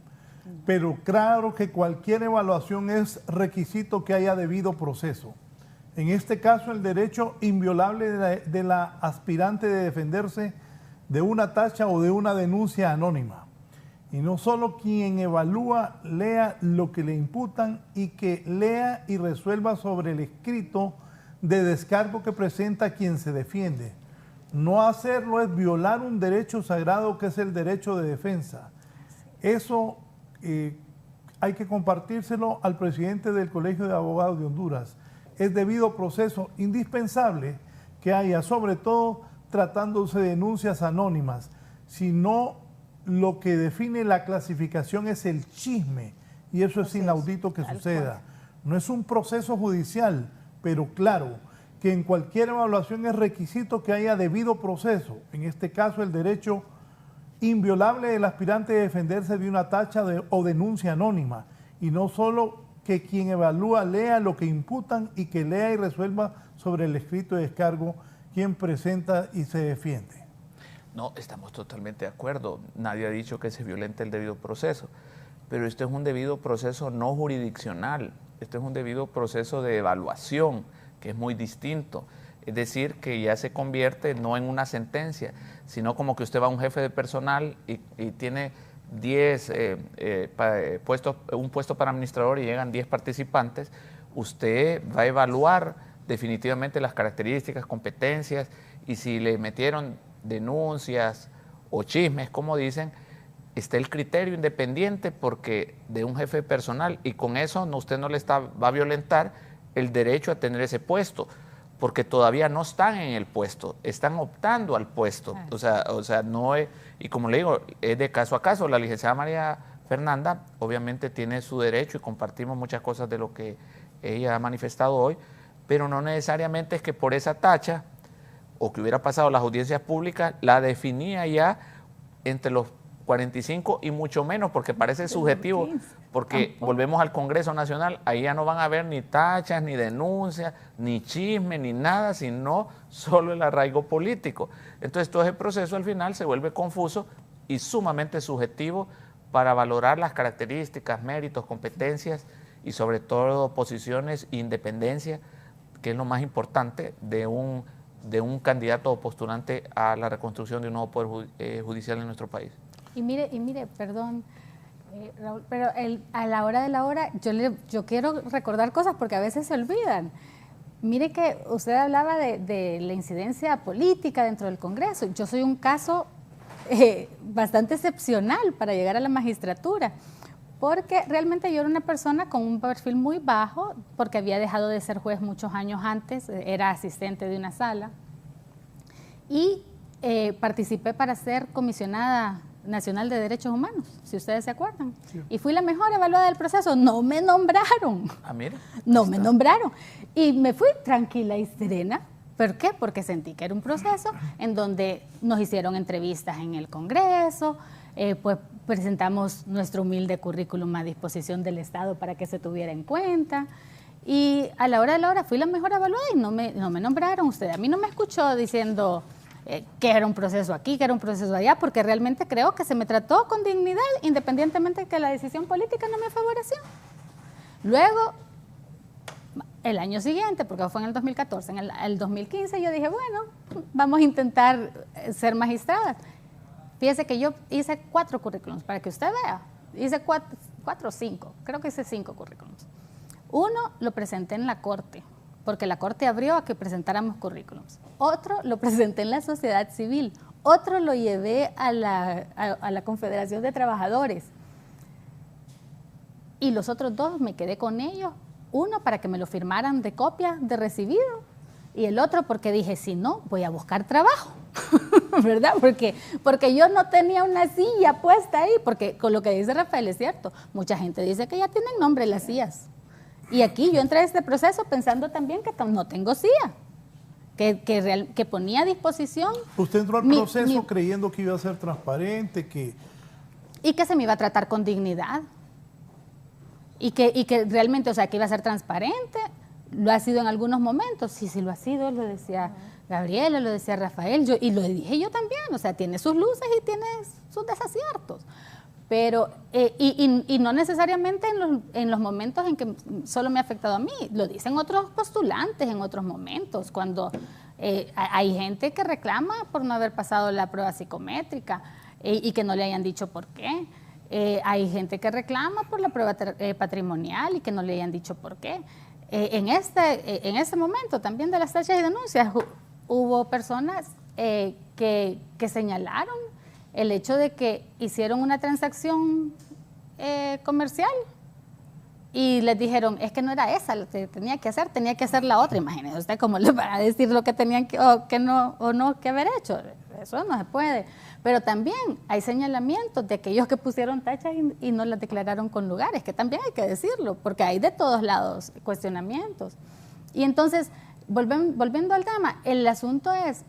pero claro que cualquier evaluación es requisito que haya debido proceso. En este caso, el derecho inviolable de la aspirante de defenderse de una tacha o de una denuncia anónima. Y no solo quien evalúa lea lo que le imputan y que lea y resuelva sobre el escrito de descargo que presenta quien se defiende. No hacerlo es violar un derecho sagrado que es el derecho de defensa. Eso hay que compartírselo al presidente del Colegio de Abogados de Honduras. Es debido proceso indispensable que haya, sobre todo tratándose de denuncias anónimas. Si no, lo que define la clasificación es el chisme, y eso es inaudito que suceda. No es un proceso judicial, pero claro, que en cualquier evaluación es requisito que haya debido proceso. En este caso, el derecho inviolable del aspirante de defenderse de una tacha o denuncia anónima, y no solo que quien evalúa lea lo que imputan y que lea y resuelva sobre el escrito de descargo quien presenta y se defiende. No, estamos totalmente de acuerdo. Nadie ha dicho que se violente el debido proceso, pero esto es un debido proceso no jurisdiccional, esto es un debido proceso de evaluación, que es muy distinto. Es decir, que ya se convierte no en una sentencia, sino como que usted va a un jefe de personal y tiene 10 puestos, un puesto para administrador y llegan 10 participantes, usted va a evaluar definitivamente las características, competencias, y si le metieron denuncias o chismes, como dicen, está el criterio independiente porque de un jefe de personal, y con eso usted no le va a violentar el derecho a tener ese puesto, porque todavía no están en el puesto, están optando al puesto. O sea, no es, y como le digo, es de caso a caso. La licenciada María Fernanda obviamente tiene su derecho y compartimos muchas cosas de lo que ella ha manifestado hoy, pero no necesariamente es que por esa tacha o que hubiera pasado las audiencias públicas la definía ya entre los 45 y mucho menos, porque parece subjetivo, porque volvemos al Congreso Nacional, ahí ya no van a haber ni tachas, ni denuncias, ni chisme, ni nada, sino solo el arraigo político. Entonces todo ese proceso al final se vuelve confuso y sumamente subjetivo para valorar las características, méritos, competencias y sobre todo posiciones e independencia, que es lo más importante de un candidato o postulante a la reconstrucción de un nuevo poder judicial en nuestro país. Y mire, perdón, Raúl, pero a la hora de la hora yo quiero recordar cosas porque a veces se olvidan. Mire que usted hablaba de la incidencia política dentro del Congreso. Yo soy un caso bastante excepcional para llegar a la magistratura, porque realmente yo era una persona con un perfil muy bajo, porque había dejado de ser juez muchos años antes, era asistente de una sala, y participé para ser comisionada nacional de derechos humanos, si ustedes se acuerdan. Sí. Y fui la mejor evaluada del proceso. No me nombraron. Ah, mire. No me nombraron. Y me fui tranquila y serena. ¿Por qué? Porque sentí que era un proceso en donde nos hicieron entrevistas en el Congreso, pues presentamos nuestro humilde currículum a disposición del Estado para que se tuviera en cuenta. Y a la hora de la hora fui la mejor evaluada y no me nombraron. Usted a mí no me escuchó diciendo que era un proceso aquí, que era un proceso allá, porque realmente creo que se me trató con dignidad, independientemente de que la decisión política no me favoreció. Luego, el año siguiente, porque fue en el 2014, en el 2015 yo dije, bueno, vamos a intentar ser magistrada. Fíjese que yo hice 4 currículums, para que usted vea. Hice 4 o 5, creo que hice 5 currículums. Uno lo presenté en la Corte, porque la Corte abrió a que presentáramos currículums. Otro lo presenté en la sociedad civil. Otro lo llevé a la Confederación de Trabajadores. Y los otros 2 me quedé con ellos. Uno para que me lo firmaran de copia de recibido. Y el otro porque dije, si no, voy a buscar trabajo. ¿Verdad? Porque yo no tenía una silla puesta ahí. Porque con lo que dice Rafael es cierto. Mucha gente dice que ya tienen nombre las sillas. Y aquí yo entré a este proceso pensando también que no tengo silla, que ponía a disposición. Usted entró al proceso creyendo que iba a ser transparente, y que se me iba a tratar con dignidad. Y que realmente, o sea, que iba a ser transparente. Lo ha sido en algunos momentos, sí lo ha sido, lo decía Gabriela, lo decía Rafael, y lo dije yo también, o sea, tiene sus luces y tiene sus desaciertos. Pero, y no necesariamente en los momentos en que solo me ha afectado a mí, lo dicen otros postulantes en otros momentos, cuando hay gente que reclama por no haber pasado la prueba psicométrica y que no le hayan dicho por qué. Hay gente que reclama por la prueba patrimonial y que no le hayan dicho por qué. En este momento también de las tachas y denuncias hubo personas que señalaron el hecho de que hicieron una transacción comercial y les dijeron, es que no era esa lo que tenía que hacer la otra. Imagínese usted cómo les van a decir lo que tenían que haber hecho. Eso no se puede. Pero también hay señalamientos de aquellos que pusieron tachas y no las declararon con lugares, que también hay que decirlo, porque hay de todos lados cuestionamientos. Y entonces, volviendo al tema, el asunto es,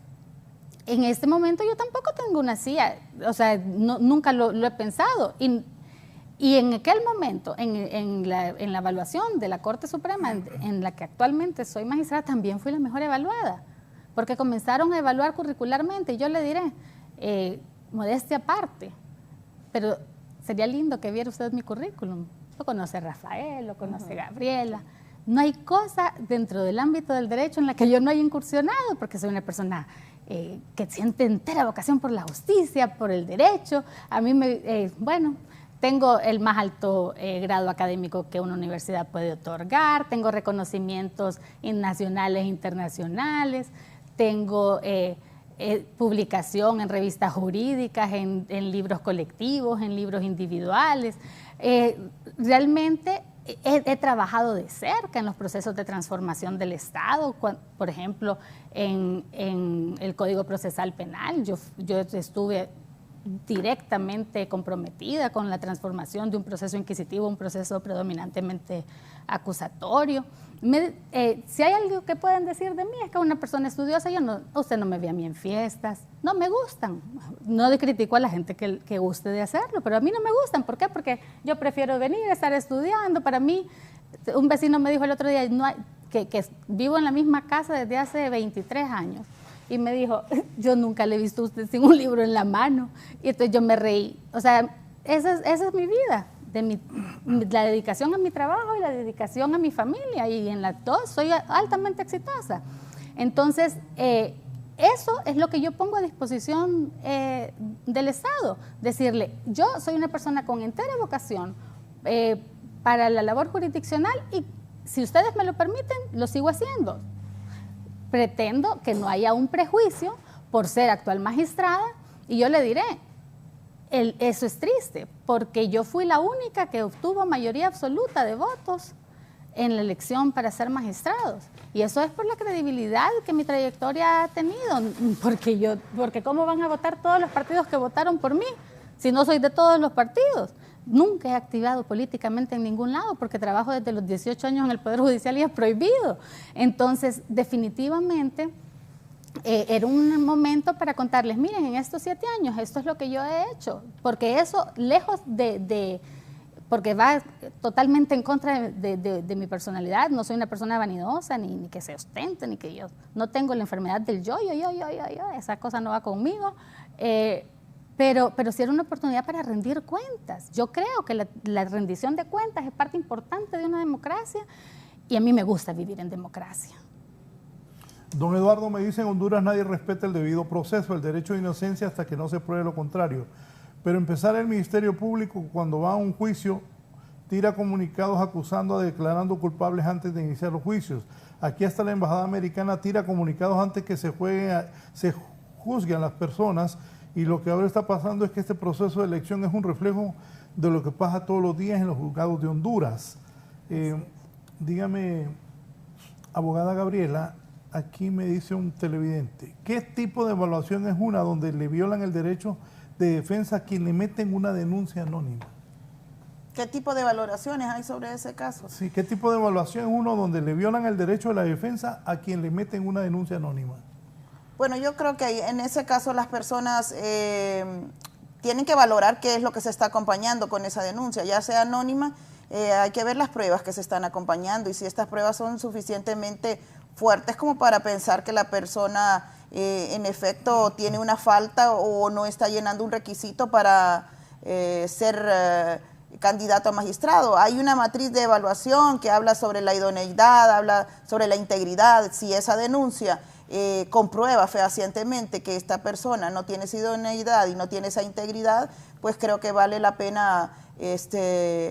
en este momento yo tampoco tengo una CIA, o sea, nunca lo he pensado. Y en aquel momento, en la evaluación de la Corte Suprema, en la que actualmente soy magistrada, también fui la mejor evaluada, porque comenzaron a evaluar curricularmente, y yo le diré, modestia aparte, pero sería lindo que viera usted mi currículum. Lo conoce Rafael, lo conoce Gabriela. No hay cosa dentro del ámbito del derecho en la que yo no haya incursionado, porque soy una persona que siente entera vocación por la justicia, por el derecho. A mí tengo el más alto grado académico que una universidad puede otorgar, tengo reconocimientos nacionales e internacionales, tengo publicación en revistas jurídicas, en libros colectivos, en libros individuales. Realmente he trabajado de cerca en los procesos de transformación del Estado, por ejemplo, en el Código Procesal Penal. Yo estuve directamente comprometida con la transformación de un proceso inquisitivo a un proceso predominantemente acusatorio. Si hay algo que pueden decir de mí es que una persona estudiosa, usted no me ve a mí en fiestas, no me gustan. No le critico a la gente que guste de hacerlo, pero a mí no me gustan. ¿Por qué? Porque yo prefiero venir a estar estudiando. Para mí, un vecino me dijo el otro día que vivo en la misma casa desde hace 23 años. Y me dijo, yo nunca le he visto a usted sin un libro en la mano. Y entonces yo me reí. O sea, esa es mi vida, la dedicación a mi trabajo y la dedicación a mi familia. Y en las dos soy altamente exitosa. Entonces, eso es lo que yo pongo a disposición del Estado. Decirle, yo soy una persona con entera vocación para la labor jurisdiccional y si ustedes me lo permiten, lo sigo haciendo. Pretendo que no haya un prejuicio por ser actual magistrada y yo le diré, eso es triste, porque yo fui la única que obtuvo mayoría absoluta de votos en la elección para ser magistrados. Y eso es por la credibilidad que mi trayectoria ha tenido, porque ¿cómo van a votar todos los partidos que votaron por mí si no soy de todos los partidos? Nunca he activado políticamente en ningún lado porque trabajo desde los 18 años en el Poder Judicial y es prohibido. Entonces, definitivamente, era un momento para contarles, miren, en estos 7 años esto es lo que yo he hecho, porque eso, lejos porque va totalmente en contra de mi personalidad, no soy una persona vanidosa, ni que se ostente, ni que yo no tengo la enfermedad del yo, esa cosa no va conmigo. Pero sí era una oportunidad para rendir cuentas. Yo creo que la rendición de cuentas es parte importante de una democracia y a mí me gusta vivir en democracia. Don Eduardo me dice, en Honduras nadie respeta el debido proceso, el derecho de inocencia hasta que no se pruebe lo contrario. Pero empezar el Ministerio Público cuando va a un juicio, tira comunicados acusando, declarando culpables antes de iniciar los juicios. Aquí hasta la Embajada Americana tira comunicados antes que se juzguen las personas. Y lo que ahora está pasando es que este proceso de elección es un reflejo de lo que pasa todos los días en los juzgados de Honduras. Dígame, abogada Gabriela, aquí me dice un televidente, ¿qué tipo de evaluación es una donde le violan el derecho de defensa a quien le meten una denuncia anónima? ¿Qué tipo de valoraciones hay sobre ese caso? Sí, ¿qué tipo de evaluación es uno donde le violan el derecho de la defensa a quien le meten una denuncia anónima? Bueno, yo creo que en ese caso las personas tienen que valorar qué es lo que se está acompañando con esa denuncia, ya sea anónima, hay que ver las pruebas que se están acompañando y si estas pruebas son suficientemente fuertes como para pensar que la persona en efecto tiene una falta o no está llenando un requisito para ser candidato a magistrado. Hay una matriz de evaluación que habla sobre la idoneidad, habla sobre la integridad. Si esa denuncia comprueba fehacientemente que esta persona no tiene esa idoneidad y no tiene esa integridad, pues creo que vale la pena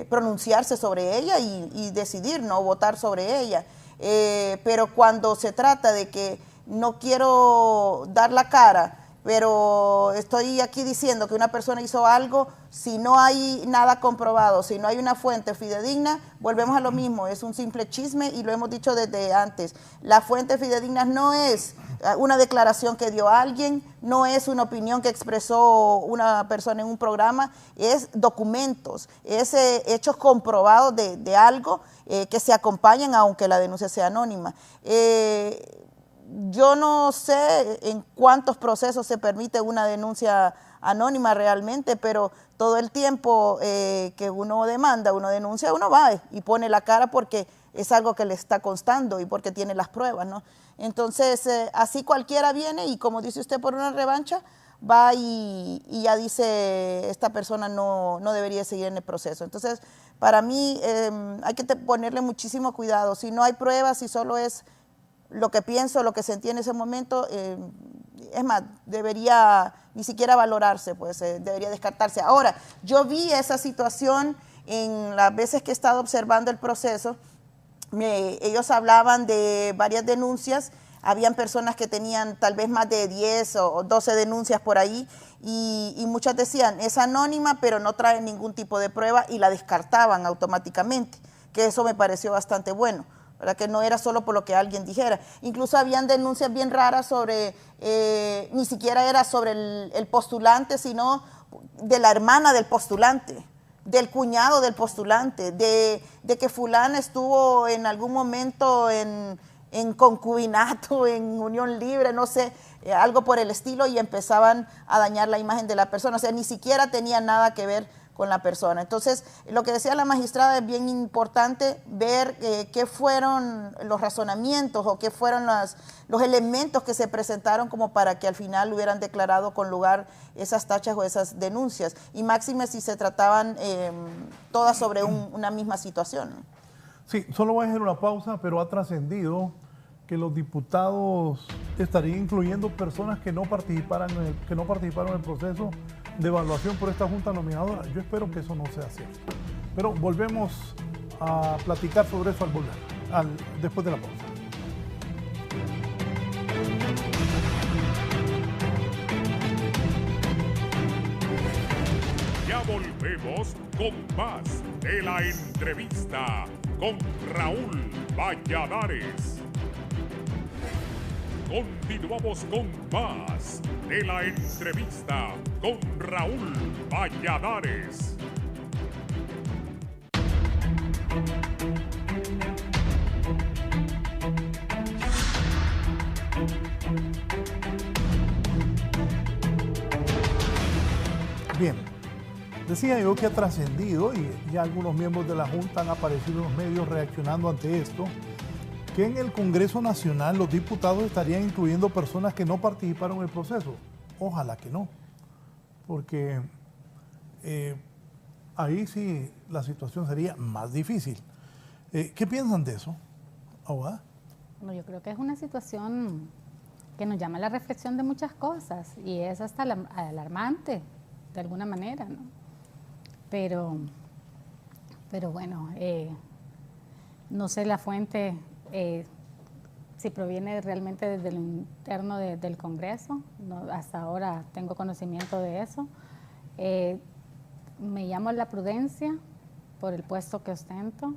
pronunciarse sobre ella y decidir no votar sobre ella. Pero cuando se trata de que no quiero dar la cara, pero estoy aquí diciendo que una persona hizo algo, si no hay nada comprobado, si no hay una fuente fidedigna, volvemos a lo mismo, es un simple chisme y lo hemos dicho desde antes. La fuente fidedigna no es una declaración que dio alguien, no es una opinión que expresó una persona en un programa, es documentos, es hechos comprobados de algo que se acompañan aunque la denuncia sea anónima. Yo no sé en cuántos procesos se permite una denuncia anónima realmente, pero todo el tiempo que uno demanda, uno denuncia, uno va y pone la cara porque es algo que le está constando y porque tiene las pruebas, ¿no? Entonces, así cualquiera viene y como dice usted por una revancha, va y ya dice esta persona no debería seguir en el proceso. Entonces, para mí hay que ponerle muchísimo cuidado. Si no hay pruebas, si solo es lo que pienso, lo que sentí en ese momento, es más, debería ni siquiera valorarse, pues debería descartarse. Ahora, yo vi esa situación en las veces que he estado observando el proceso. Ellos hablaban de varias denuncias, habían personas que tenían tal vez más de 10 o 12 denuncias por ahí y muchas decían, es anónima pero no trae ningún tipo de prueba y la descartaban automáticamente, que eso me pareció bastante bueno, ¿verdad? Que no era solo por lo que alguien dijera. Incluso habían denuncias bien raras sobre, ni siquiera era sobre el postulante, sino de la hermana del postulante, del cuñado del postulante, de que fulana estuvo en algún momento en concubinato, en unión libre, no sé, algo por el estilo, y empezaban a dañar la imagen de la persona. O sea, ni siquiera tenía nada que ver con la persona. Entonces, lo que decía la magistrada es bien importante ver qué fueron los razonamientos o qué fueron los elementos que se presentaron como para que al final hubieran declarado con lugar esas tachas o esas denuncias. Y máxime si se trataban todas sobre una misma situación. Sí, solo voy a hacer una pausa, pero ha trascendido que los diputados estarían incluyendo personas que no participaron en el proceso de evaluación por esta junta nominadora. Yo espero que eso no sea cierto. Pero volvemos a platicar sobre eso al volver, después de la pausa. Ya volvemos con más de la entrevista con Raúl Valladares. Continuamos con más de la entrevista con Raúl Valladares. Bien, decía yo que ha trascendido y ya algunos miembros de la Junta han aparecido en los medios reaccionando ante esto, que en el Congreso Nacional los diputados estarían incluyendo personas que no participaron en el proceso. Ojalá que no, porque ahí sí la situación sería más difícil. ¿Qué piensan de eso, abogada? Bueno, yo creo que es una situación que nos llama a la reflexión de muchas cosas y es hasta alarmante de alguna manera, ¿no? Pero bueno, no sé la fuente, si proviene realmente desde el interno del Congreso, no, hasta ahora tengo conocimiento de eso. Me llamo a la prudencia por el puesto que ostento.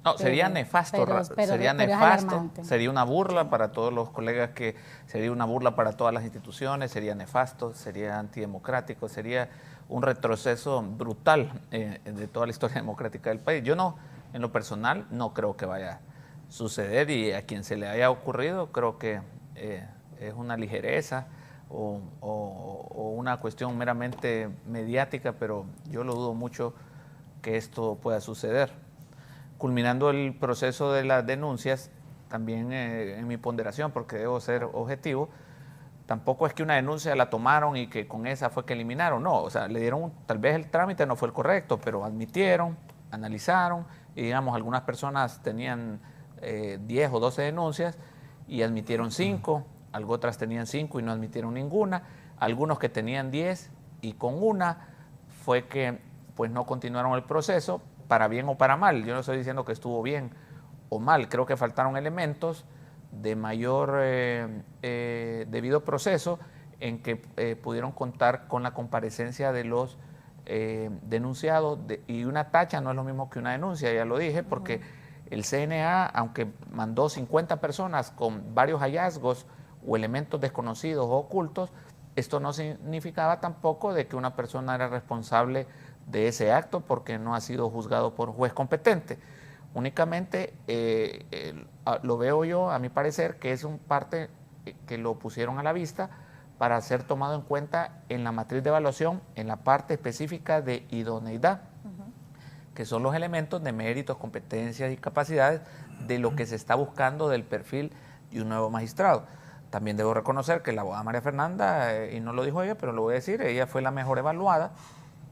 No, sería nefasto, sería nefasto, sería una burla para todos los colegas, sería una burla para todas las instituciones, sería nefasto, sería antidemocrático, sería un retroceso brutal de toda la historia democrática del país. Yo no, en lo personal, no creo que vaya a suceder y a quien se le haya ocurrido creo que es una ligereza o una cuestión meramente mediática, pero yo lo dudo mucho que esto pueda suceder. Culminando el proceso de las denuncias, también en mi ponderación, porque debo ser objetivo, tampoco es que una denuncia la tomaron y que con esa fue que eliminaron, no, o sea, le dieron, tal vez el trámite no fue el correcto, pero admitieron, analizaron, y digamos, algunas personas tenían 10 o 12 denuncias y admitieron 5, otras tenían 5 y no admitieron ninguna, algunos que tenían 10 y con una fue que pues no continuaron el proceso, para bien o para mal. Yo no estoy diciendo que estuvo bien o mal, creo que faltaron elementos de mayor debido proceso en que pudieron contar con la comparecencia de los denunciados, y una tacha no es lo mismo que una denuncia, ya lo dije, porque el CNA, aunque mandó 50 personas con varios hallazgos o elementos desconocidos o ocultos, esto no significaba tampoco de que una persona era responsable de ese acto porque no ha sido juzgado por juez competente. Únicamente lo veo yo, a mi parecer, que es un parte que lo pusieron a la vista para ser tomado en cuenta en la matriz de evaluación, en la parte específica de idoneidad, que son los elementos de méritos, competencias y capacidades de lo que se está buscando del perfil de un nuevo magistrado. También debo reconocer que la abogada María Fernanda, y no lo dijo ella, pero lo voy a decir, ella fue la mejor evaluada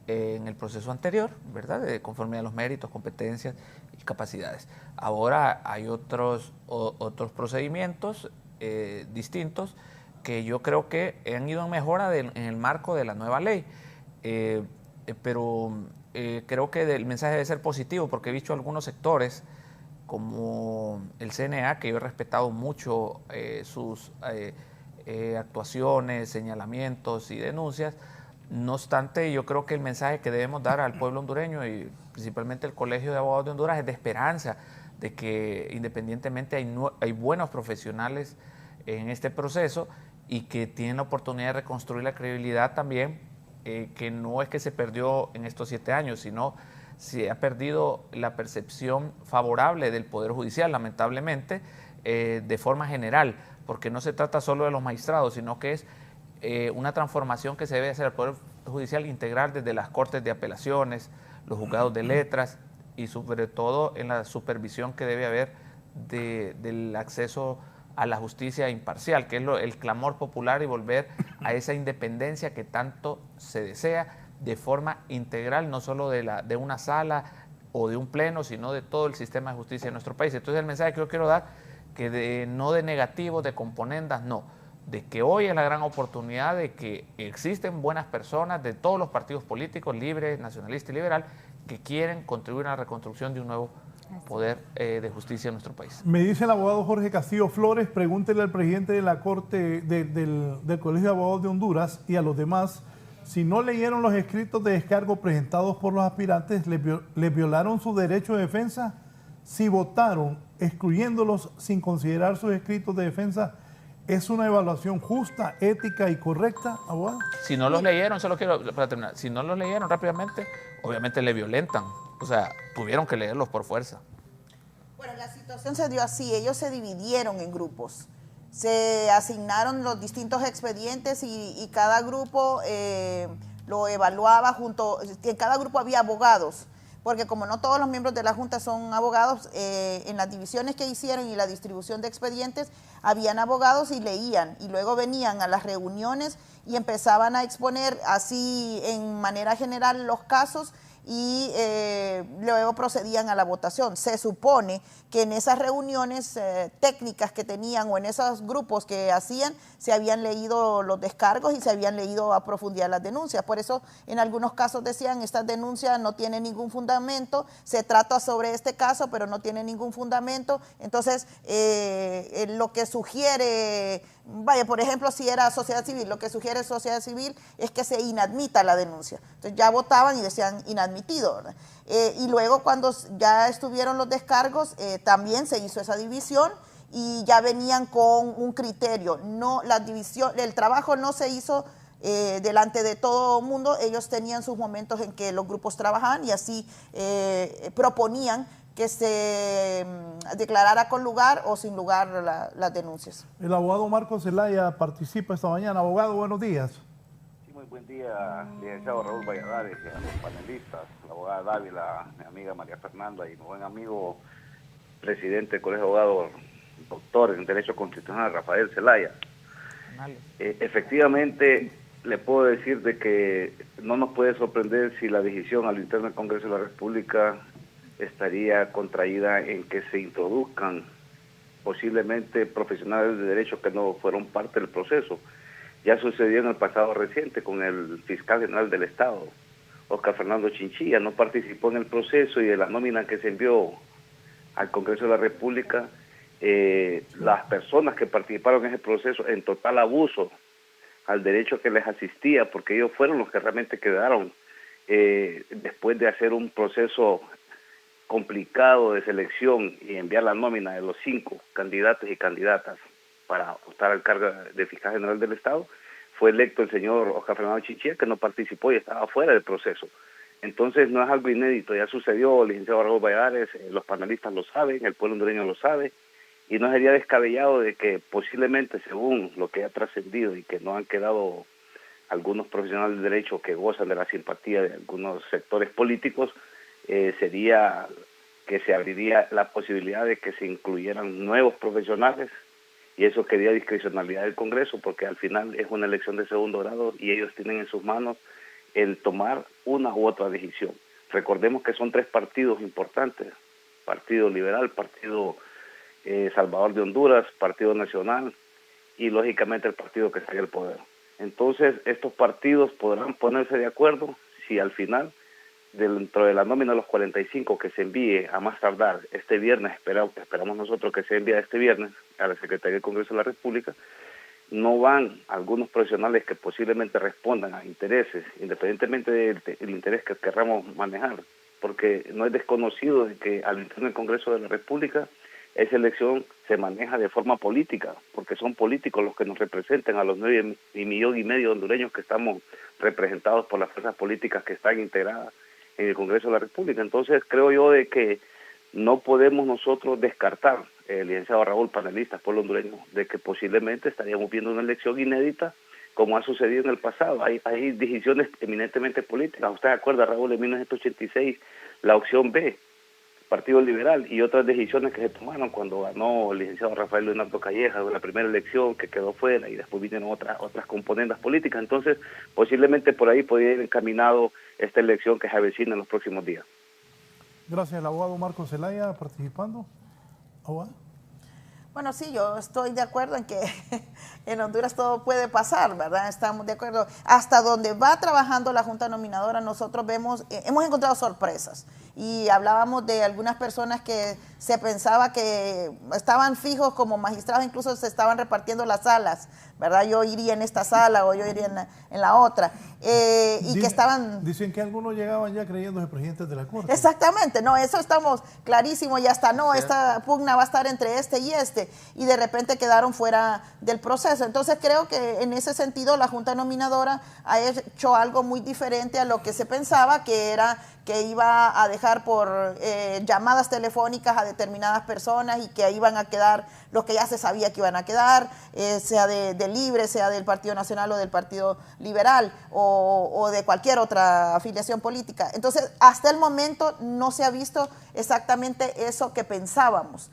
en el proceso anterior, ¿verdad? De conformidad a los méritos, competencias y capacidades. Ahora hay otros procedimientos distintos que yo creo que han ido en mejora en el marco de la nueva ley, pero creo que el mensaje debe ser positivo, porque he visto algunos sectores como el CNA, que yo he respetado mucho sus actuaciones, señalamientos y denuncias. No obstante, yo creo que el mensaje que debemos dar al pueblo hondureño y principalmente el Colegio de Abogados de Honduras es de esperanza, de que independientemente hay buenos profesionales en este proceso y que tienen la oportunidad de reconstruir la credibilidad también, que no es que se perdió en estos 7 años, sino se ha perdido la percepción favorable del Poder Judicial, lamentablemente, de forma general, porque no se trata solo de los magistrados, sino que es una transformación que se debe hacer al Poder Judicial integral desde las Cortes de Apelaciones, los juzgados de letras y sobre todo en la supervisión que debe haber del acceso a la justicia imparcial, que es el clamor popular, y volver a esa independencia que tanto se desea de forma integral, no solo de una sala o de un pleno, sino de todo el sistema de justicia de nuestro país. Entonces el mensaje que yo quiero dar, que no de negativos, de componendas, no, de que hoy es la gran oportunidad de que existen buenas personas de todos los partidos políticos, libre, nacionalista y liberal, que quieren contribuir a la reconstrucción de un nuevo poder de justicia en nuestro país. Me dice el abogado Jorge Castillo Flores, pregúntele al presidente de la Corte del Colegio de Abogados de Honduras y a los demás si no leyeron los escritos de descargo presentados por los aspirantes, ¿les violaron su derecho de defensa? Si votaron excluyéndolos sin considerar sus escritos de defensa, ¿es una evaluación justa, ética y correcta, abogado? Si no los leyeron, solo quiero, para terminar, si no los leyeron rápidamente, obviamente le violentan. O sea, tuvieron que leerlos por fuerza. Bueno, la situación se dio así, ellos se dividieron en grupos. Se asignaron los distintos expedientes y cada grupo lo evaluaba junto, en cada grupo había abogados, porque como no todos los miembros de la Junta son abogados, en las divisiones que hicieron y la distribución de expedientes, habían abogados y leían, y luego venían a las reuniones y empezaban a exponer así en manera general los casos, y luego procedían a la votación. Se supone que en esas reuniones técnicas que tenían o en esos grupos que hacían, se habían leído los descargos y se habían leído a profundidad las denuncias. Por eso en algunos casos decían, estas denuncias no tienen ningún fundamento, se trata sobre este caso, pero no tiene ningún fundamento. Entonces, lo que sugiere, vaya, por ejemplo, si era sociedad civil, lo que sugiere sociedad civil es que se inadmita la denuncia. Entonces ya votaban y decían inadmitido, ¿verdad? Y luego cuando ya estuvieron los descargos, también se hizo esa división y ya venían con un criterio. No, la división, el trabajo no se hizo delante de todo el mundo. Ellos tenían sus momentos en que los grupos trabajaban y así proponían que se declarara con lugar o sin lugar las denuncias. El abogado Marcos Zelaya participa esta mañana. Abogado, buenos días. Sí, muy buen día, licenciado Raúl Valladares, y a los panelistas, la abogada Dávila, mi amiga María Fernanda y mi buen amigo, presidente del Colegio de Abogados, doctor en Derecho Constitucional, Rafael Zelaya. profesionales. Efectivamente, le puedo decir de que no nos puede sorprender si la decisión al interno del Congreso de la República estaría contraída en que se introduzcan posiblemente profesionales de derecho que no fueron parte del proceso. Ya sucedió en el pasado reciente con el fiscal general del Estado, Oscar Fernando Chinchilla, no participó en el proceso, y de la nómina que se envió al Congreso de la República, las personas que participaron en ese proceso en total abuso al derecho que les asistía, porque ellos fueron los que realmente quedaron después de hacer un proceso complicado de selección y enviar la nómina de los 5 candidatos y candidatas para optar al cargo de fiscal general del Estado. Fue electo el señor Oscar Fernando Chinchilla, que no participó y estaba fuera del proceso. Entonces no es algo inédito, ya sucedió, el licenciado Raúl Valladares, los panelistas lo saben, el pueblo hondureño lo sabe, y no sería descabellado de que posiblemente, según lo que ha trascendido y que no han quedado algunos profesionales de derecho que gozan de la simpatía de algunos sectores políticos, sería que se abriría la posibilidad de que se incluyeran nuevos profesionales, y eso quería discrecionalidad del Congreso, porque al final es una elección de segundo grado y ellos tienen en sus manos el tomar una u otra decisión. Recordemos que son 3 partidos importantes: Partido Liberal, Partido Salvador de Honduras, Partido Nacional y lógicamente el partido que está en el poder. Entonces estos partidos podrán ponerse de acuerdo si al final, dentro de la nómina de los 45 que se envíe a más tardar este viernes, esperamos nosotros que se envíe este viernes a la Secretaría del Congreso de la República, no van algunos profesionales que posiblemente respondan a intereses, independientemente del interés que querramos manejar, porque no es desconocido de que al interno del Congreso de la República esa elección se maneja de forma política, porque son políticos los que nos representan a los 9,5 millones de hondureños que estamos representados por las fuerzas políticas que están integradas en el Congreso de la República. Entonces creo yo de que no podemos nosotros descartar, licenciado Raúl, panelistas, pueblo hondureño, de que posiblemente estaríamos viendo una elección inédita como ha sucedido en el pasado. Hay decisiones eminentemente políticas. Usted se acuerda, Raúl, en 1986, la opción B, Partido Liberal, y otras decisiones que se tomaron cuando ganó el licenciado Rafael Leonardo Calleja en la primera elección, que quedó fuera, y después vinieron otras componentes políticas. Entonces posiblemente por ahí podría ir encaminado esta elección que se avecina en los próximos días. Gracias. El abogado Marcos Zelaya participando. ¿Abogado? Bueno, sí, yo estoy de acuerdo en que en Honduras todo puede pasar, ¿verdad? Estamos de acuerdo. Hasta donde va trabajando la Junta Nominadora, nosotros vemos, hemos encontrado sorpresas. Y hablábamos de algunas personas que se pensaba que estaban fijos como magistrados, incluso se estaban repartiendo las salas, ¿verdad? Yo iría en esta sala o yo iría en la otra. Que estaban... Dicen que algunos llegaban ya creyéndose presidentes de la Corte. Exactamente, no, eso estamos clarísimos, ya está, no, esta pugna va a estar entre este y este, y de repente quedaron fuera del proceso. Entonces creo que en ese sentido la Junta Nominadora ha hecho algo muy diferente a lo que se pensaba, que era que iba a dejar por llamadas telefónicas a determinadas personas y que iban a quedar los que ya se sabía que iban a quedar, sea de Libre, sea del Partido Nacional o del Partido Liberal o de cualquier otra afiliación política. Entonces, hasta el momento no se ha visto exactamente eso que pensábamos.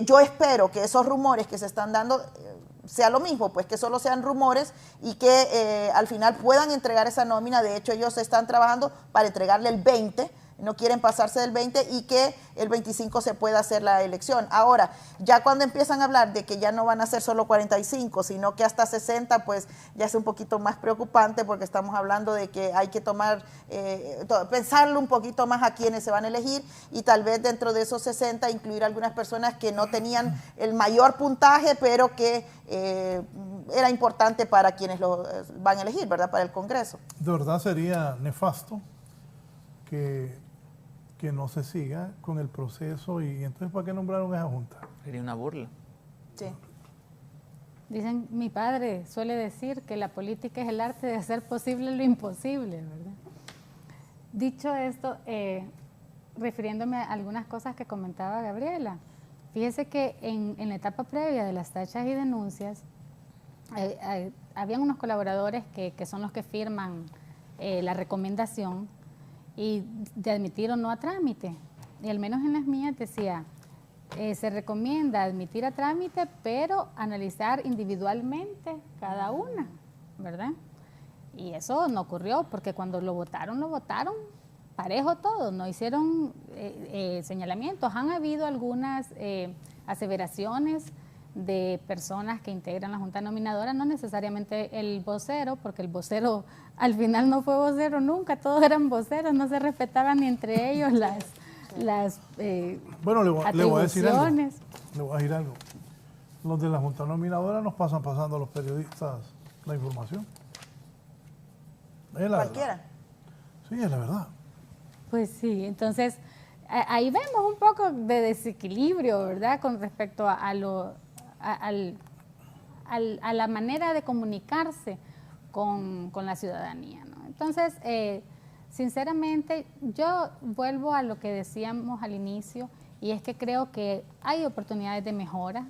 Yo espero que esos rumores que se están dando sea lo mismo, pues que solo sean rumores y que al final puedan entregar esa nómina. De hecho, ellos están trabajando para entregarle el 20, no quieren pasarse del 20 y que el 25 se pueda hacer la elección. Ahora, ya cuando empiezan a hablar de que ya no van a ser solo 45, sino que hasta 60, pues ya es un poquito más preocupante porque estamos hablando de que hay que pensarlo un poquito más a quienes se van a elegir y tal vez dentro de esos 60 incluir algunas personas que no tenían el mayor puntaje, pero que era importante para quienes lo van a elegir, ¿verdad? Para el Congreso. De verdad sería nefasto que no se siga con el proceso y entonces ¿para qué nombraron esa junta? Sería una burla. Sí. Dicen, mi padre suele decir que la política es el arte de hacer posible lo imposible, ¿verdad? Dicho esto, refiriéndome a algunas cosas que comentaba Gabriela, fíjese que en la etapa previa de las tachas y denuncias, habían unos colaboradores que son los que firman la recomendación y de admitir o no a trámite. Y al menos en las mías decía, se recomienda admitir a trámite, pero analizar individualmente cada una, ¿verdad? Y eso no ocurrió, porque cuando lo votaron parejo todo, no hicieron señalamientos. Han habido algunas aseveraciones de personas que integran la Junta Nominadora, no necesariamente el vocero, porque el vocero al final no fue vocero nunca, todos eran voceros, no se respetaban ni entre ellos las bueno, le voy a decir algo. atribuciones. Le voy a decir algo. Los de la Junta Nominadora nos pasan pasando a los periodistas la información. Es la Cualquiera. verdad. Sí, es la verdad. Pues sí, entonces ahí vemos un poco de desequilibrio, ¿verdad? Con respecto a la manera de comunicarse con la ciudadanía, ¿no? Entonces, sinceramente, yo vuelvo a lo que decíamos al inicio, y es que creo que hay oportunidades de mejora.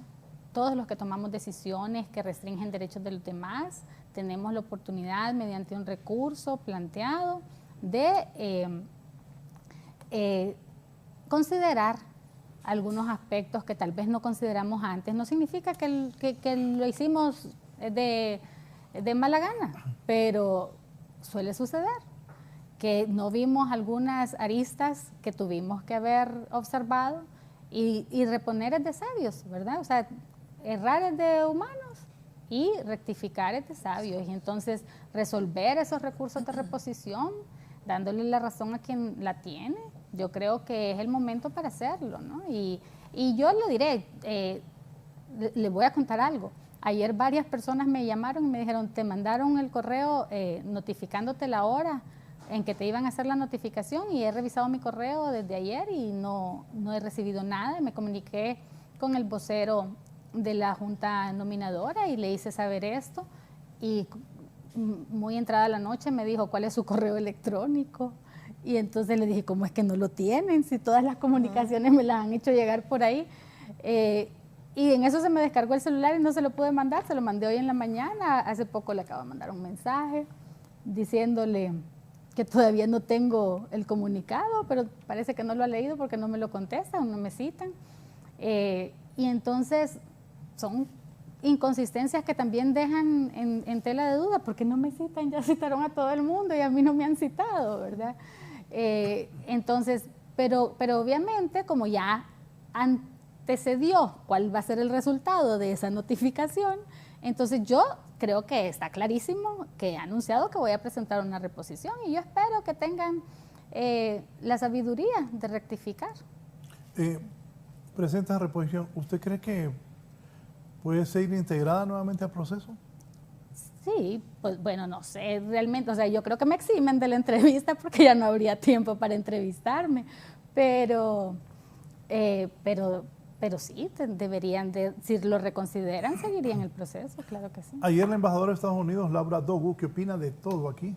Todos los que tomamos decisiones que restringen derechos de los demás, tenemos la oportunidad, mediante un recurso planteado, de considerar algunos aspectos que tal vez no consideramos antes. No significa que lo hicimos de mala gana, pero suele suceder que no vimos algunas aristas que tuvimos que haber observado, y reponer es de sabios, ¿verdad? O sea, errar es de humanos y rectificar es de sabios. Y entonces resolver esos recursos de reposición, dándole la razón a quien la tiene, yo creo que es el momento para hacerlo, ¿no? Y yo lo diré, le voy a contar algo. Ayer varias personas me llamaron y me dijeron, te mandaron el correo notificándote la hora en que te iban a hacer la notificación, y he revisado mi correo desde ayer y no he recibido nada. Me comuniqué con el vocero de la Junta Nominadora y le hice saber esto, y muy entrada la noche me dijo, ¿cuál es su correo electrónico? Y entonces le dije, ¿cómo es que no lo tienen? Si todas las comunicaciones me las han hecho llegar por ahí. Y en eso se me descargó el celular y no se lo pude mandar, se lo mandé hoy en la mañana. Hace poco le acabo de mandar un mensaje diciéndole que todavía no tengo el comunicado, pero parece que no lo ha leído porque no me lo contestan, no me citan. Y entonces son inconsistencias que también dejan en tela de duda, porque no me citan, ya citaron a todo el mundo y a mí no me han citado, ¿verdad? Entonces, pero obviamente, como ya antecedió cuál va a ser el resultado de esa notificación, entonces yo creo que está clarísimo que he anunciado que voy a presentar una reposición, y yo espero que tengan la sabiduría de rectificar. Presenta reposición. ¿Usted cree que puede ser integrada nuevamente al proceso? Sí, pues bueno, no sé realmente, o sea, yo creo que me eximen de la entrevista porque ya no habría tiempo para entrevistarme, pero sí, deberían de, si lo reconsideran, seguirían el proceso, claro que sí. Ayer la embajadora de Estados Unidos, Laura Dogu, ¿qué opina de todo aquí?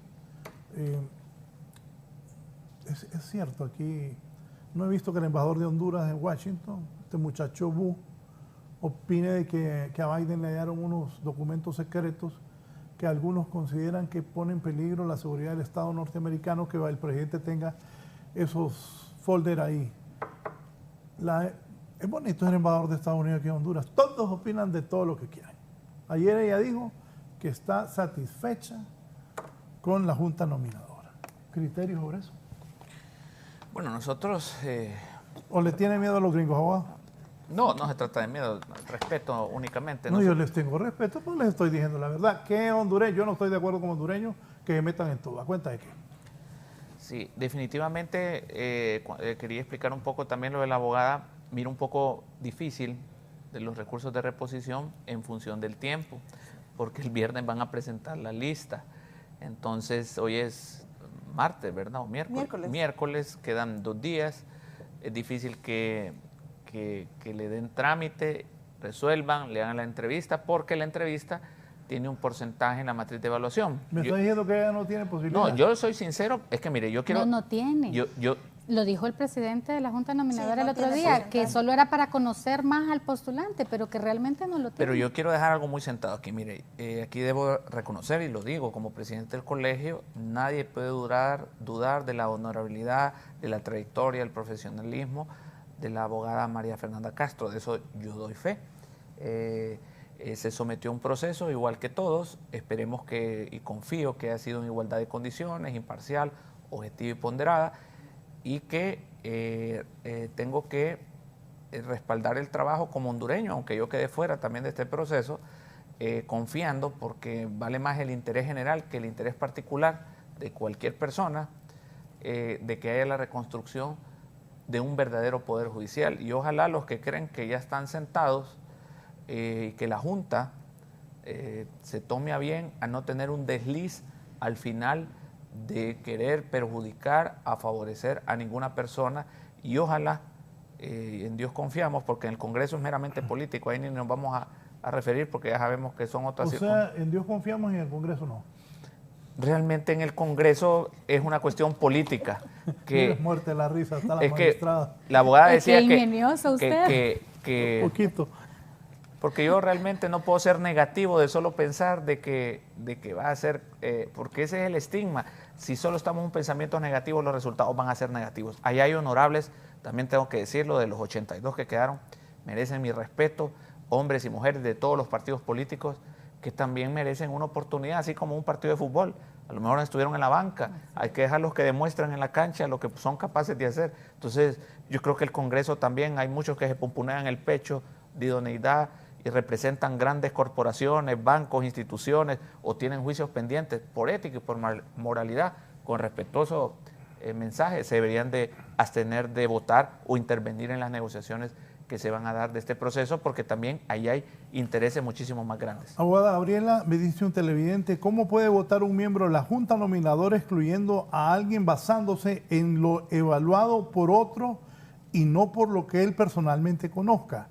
Es cierto, aquí no he visto que el embajador de Honduras en Washington, este muchacho Wu, opine de que a Biden le dieron unos documentos secretos que algunos consideran que ponen en peligro la seguridad del Estado norteamericano, que el presidente tenga esos folders ahí. Es bonito ser embajador de Estados Unidos aquí en Honduras. Todos opinan de todo lo que quieran. Ayer ella dijo que está satisfecha con la Junta Nominadora. ¿Criterios sobre eso? Bueno, nosotros... ¿O le tiene miedo a los gringos, abogado? No se trata de miedo, respeto únicamente. No, yo les tengo respeto, pues les estoy diciendo la verdad. Que hondureño, yo no estoy de acuerdo con hondureños que se metan en todo. ¿A cuenta de qué? Sí, definitivamente quería explicar un poco también lo de la abogada. Mira, un poco difícil de los recursos de reposición en función del tiempo, porque el viernes van a presentar la lista. Entonces, hoy es martes, ¿verdad? O miércoles. Miércoles, quedan 2 días. Es difícil que le den trámite, resuelvan, le hagan la entrevista, porque la entrevista tiene un porcentaje en la matriz de evaluación. ¿Me está diciendo que ella no tiene posibilidad? No, yo soy sincero, es que mire, yo quiero... No tiene. Lo dijo el presidente de la Junta Nominadora el otro día, que solo era para conocer más al postulante, pero que realmente no lo tiene. Pero yo quiero dejar algo muy sentado aquí. Mire, aquí debo reconocer, y lo digo como presidente del colegio, nadie puede dudar de la honorabilidad, de la trayectoria, del profesionalismo de la abogada María Fernanda Castro, de eso yo doy fe. Se sometió a un proceso igual que todos, esperemos que, y confío que haya sido en igualdad de condiciones, imparcial, objetiva y ponderada, y que tengo que respaldar el trabajo como hondureño, aunque yo quede fuera también de este proceso, confiando, porque vale más el interés general que el interés particular de cualquier persona, de que haya la reconstrucción de un verdadero poder judicial. Y ojalá los que creen que ya están sentados, que la Junta se tome a bien a no tener un desliz al final de querer perjudicar, a favorecer a ninguna persona, y ojalá, en Dios confiamos, porque en el Congreso es meramente político, ahí ni nos vamos a referir porque ya sabemos que son otras circunstancias. O sea, en Dios confiamos y en el Congreso no. Realmente en el Congreso es una cuestión política. Que es muerte la risa, está la magistrada. La abogada decía que un poquito. Porque yo realmente no puedo ser negativo de solo pensar de que va a ser, porque ese es el estigma. Si solo estamos en un pensamiento negativo, los resultados van a ser negativos. Allá hay honorables, también tengo que decirlo, de los 82 que quedaron, merecen mi respeto, hombres y mujeres de todos los partidos políticos, que también merecen una oportunidad, así como un partido de fútbol. A lo mejor estuvieron en la banca, hay que dejarlos que demuestran en la cancha lo que son capaces de hacer. Entonces, yo creo que el Congreso también, hay muchos que se pumpunean el pecho de idoneidad y representan grandes corporaciones, bancos, instituciones, o tienen juicios pendientes por ética y por moralidad, con respetuoso mensaje, se deberían de abstener de votar o intervenir en las negociaciones que se van a dar de este proceso, porque también ahí hay intereses muchísimo más grandes. Abogada Gabriela, me dice un televidente, ¿cómo puede votar un miembro de la Junta Nominadora excluyendo a alguien basándose en lo evaluado por otro y no por lo que él personalmente conozca?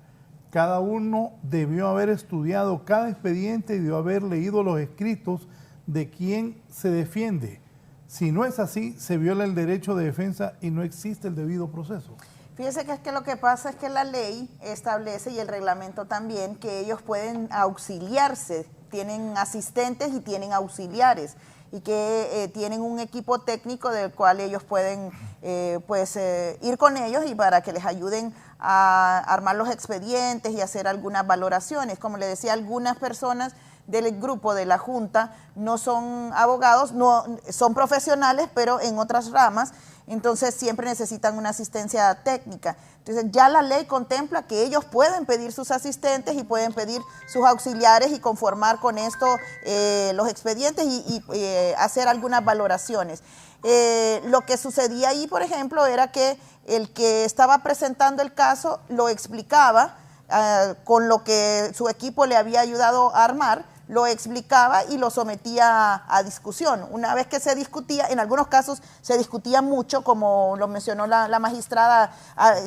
Cada uno debió haber estudiado cada expediente y debió haber leído los escritos de quien se defiende. Si no es así, se viola el derecho de defensa y no existe el debido proceso. Fíjese que es que lo que pasa es que la ley establece, y el reglamento también, que ellos pueden auxiliarse, tienen asistentes y tienen auxiliares, y que tienen un equipo técnico del cual ellos pueden ir con ellos y para que les ayuden a armar los expedientes y hacer algunas valoraciones. Como le decía, algunas personas del grupo de la Junta no son abogados, no son profesionales, pero en otras ramas, entonces siempre necesitan una asistencia técnica. Entonces ya la ley contempla que ellos pueden pedir sus asistentes y pueden pedir sus auxiliares y conformar con esto los expedientes y hacer algunas valoraciones. Lo que sucedía ahí, por ejemplo, era que el que estaba presentando el caso lo explicaba con lo que su equipo le había ayudado a armar, lo explicaba y lo sometía a discusión. Una vez que se discutía, en algunos casos se discutía mucho, como lo mencionó la magistrada,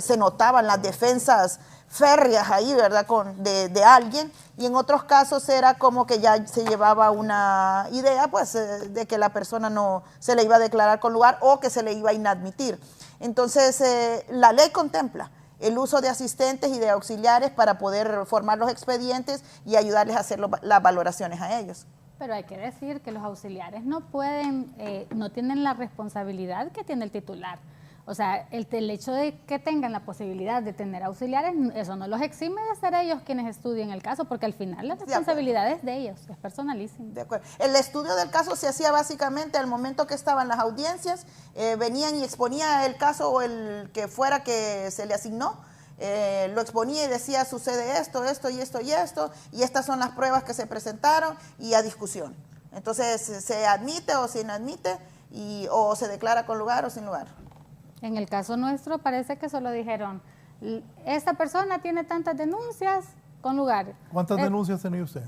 se notaban las defensas férreas ahí, ¿verdad?, de alguien, y en otros casos era como que ya se llevaba una idea, pues, de que la persona no se le iba a declarar con lugar o que se le iba a inadmitir. Entonces, la ley contempla el uso de asistentes y de auxiliares para poder formar los expedientes y ayudarles a hacer las valoraciones a ellos. Pero hay que decir que los auxiliares no pueden, no tienen la responsabilidad que tiene el titular. O sea, el hecho de que tengan la posibilidad de tener auxiliares, eso no los exime de ser ellos quienes estudien el caso, porque al final la responsabilidad es de ellos, es personalísimo. De acuerdo. El estudio del caso se hacía básicamente al momento que estaban las audiencias, venían y exponía el caso o el que fuera que se le asignó, lo exponía y decía sucede esto, esto y esto y esto, y estas son las pruebas que se presentaron y a discusión. Entonces se admite o se inadmite o se declara con lugar o sin lugar. En el caso nuestro parece que solo dijeron, esta persona tiene tantas denuncias con lugar. ¿Cuántas denuncias tenía usted?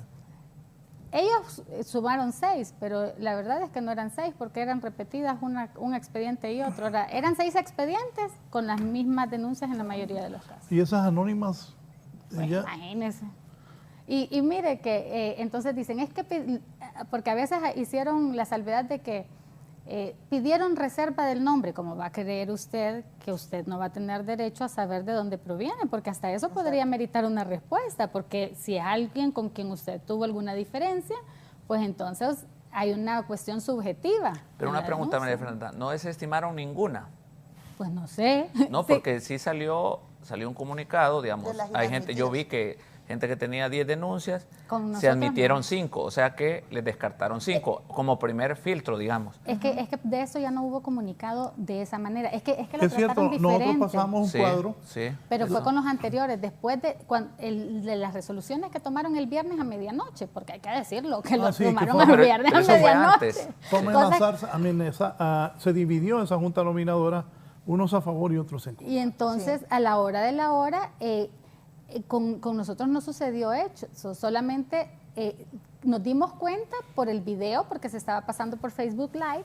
Ellos sumaron 6, pero la verdad es que no eran 6 porque eran repetidas un expediente y otro. Eran 6 expedientes con las mismas denuncias en la mayoría de los casos. ¿Y esas anónimas? Pues, imagínese. Y mire que entonces dicen, es que, porque a veces hicieron la salvedad de que pidieron reserva del nombre. ¿Cómo va a creer usted que usted no va a tener derecho a saber de dónde proviene? Porque hasta eso podría meritar una respuesta, porque si es alguien con quien usted tuvo alguna diferencia, pues entonces hay una cuestión subjetiva. Pero una pregunta, María Fernanda, ¿no desestimaron ninguna? Pues no sé. No, porque sí salió salió un comunicado, digamos, hay gente, yo vi que gente que tenía 10 denuncias, se admitieron 5, o sea que les descartaron 5 como primer filtro, digamos. Es que de eso ya no hubo comunicado de esa manera. Es que lo es cierto, trataron diferente. nosotros pasamos un cuadro. Sí, pero fue con los anteriores, después de las resoluciones que tomaron el viernes a medianoche, porque hay que decirlo, que lo tomaron el viernes a medianoche. Se dividió esa junta nominadora, unos a favor y otros en contra. Y entonces, a la hora de la hora, con nosotros no sucedió eso, solamente nos dimos cuenta por el video, porque se estaba pasando por Facebook Live,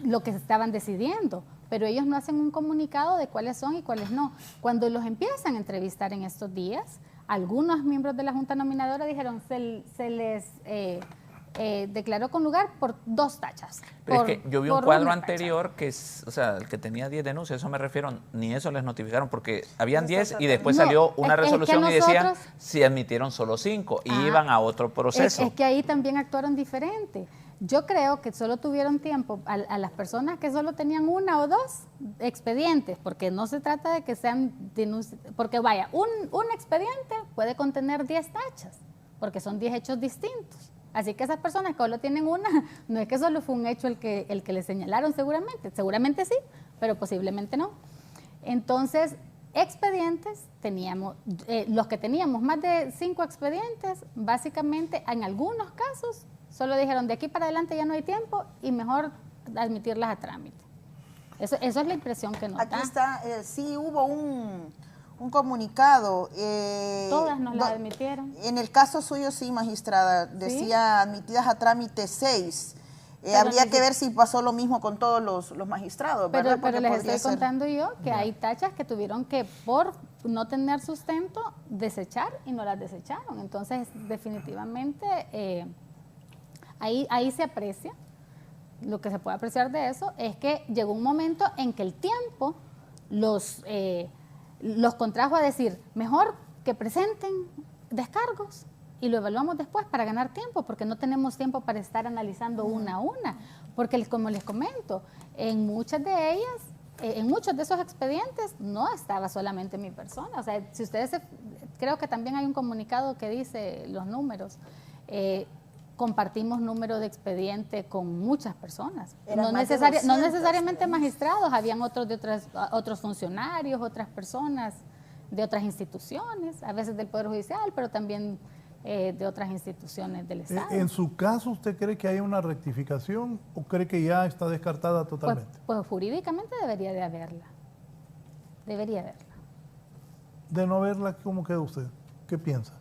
lo que se estaban decidiendo, pero ellos no hacen un comunicado de cuáles son y cuáles no. Cuando los empiezan a entrevistar en estos días, algunos miembros de la Junta Nominadora dijeron se les declaró con lugar por 2 tachas. Pero es que yo vi un cuadro anterior que es, o sea, el que tenía 10 denuncias, eso me refiero, ni eso les notificaron, porque habían 10 y después salió una resolución y decía si admitieron solo 5 y iban a otro proceso. Es que ahí también actuaron diferente. Yo creo que solo tuvieron tiempo a las personas que solo tenían 1 o 2 expedientes, porque no se trata de que sean denuncias, porque vaya, un expediente puede contener 10 tachas, porque son 10 hechos distintos. Así que esas personas que solo tienen una, no es que solo fue un hecho el que le señalaron seguramente sí, pero posiblemente no. Entonces, expedientes teníamos, los que teníamos más de 5 expedientes, básicamente en algunos casos solo dijeron de aquí para adelante ya no hay tiempo y mejor admitirlas a trámite. Eso es la impresión que nos da. Aquí está, sí hubo un comunicado. Todas nos la admitieron. En el caso suyo, sí, magistrada, decía admitidas a trámite 6. Habría que ver si pasó lo mismo con todos los magistrados, ¿verdad? Pero les estoy contando yo que hay tachas que tuvieron que, por no tener sustento, desechar y no las desecharon. Entonces, definitivamente, ahí se aprecia. Lo que se puede apreciar de eso es que llegó un momento en que el tiempo los contrajo a decir, mejor que presenten descargos y lo evaluamos después para ganar tiempo, porque no tenemos tiempo para estar analizando una a una, porque como les comento, en muchas de ellas, en muchos de esos expedientes no estaba solamente mi persona. O sea, si ustedes, creo que también hay un comunicado que dice los números, compartimos número de expediente con muchas personas, no necesariamente magistrados, habían otros funcionarios, otras personas de otras instituciones, a veces del Poder Judicial, pero también de otras instituciones del Estado. En su caso, ¿usted cree que hay una rectificación o cree que ya está descartada totalmente? Pues jurídicamente debería de haberla. Debería haberla. De no haberla, ¿cómo queda usted? ¿Qué piensa?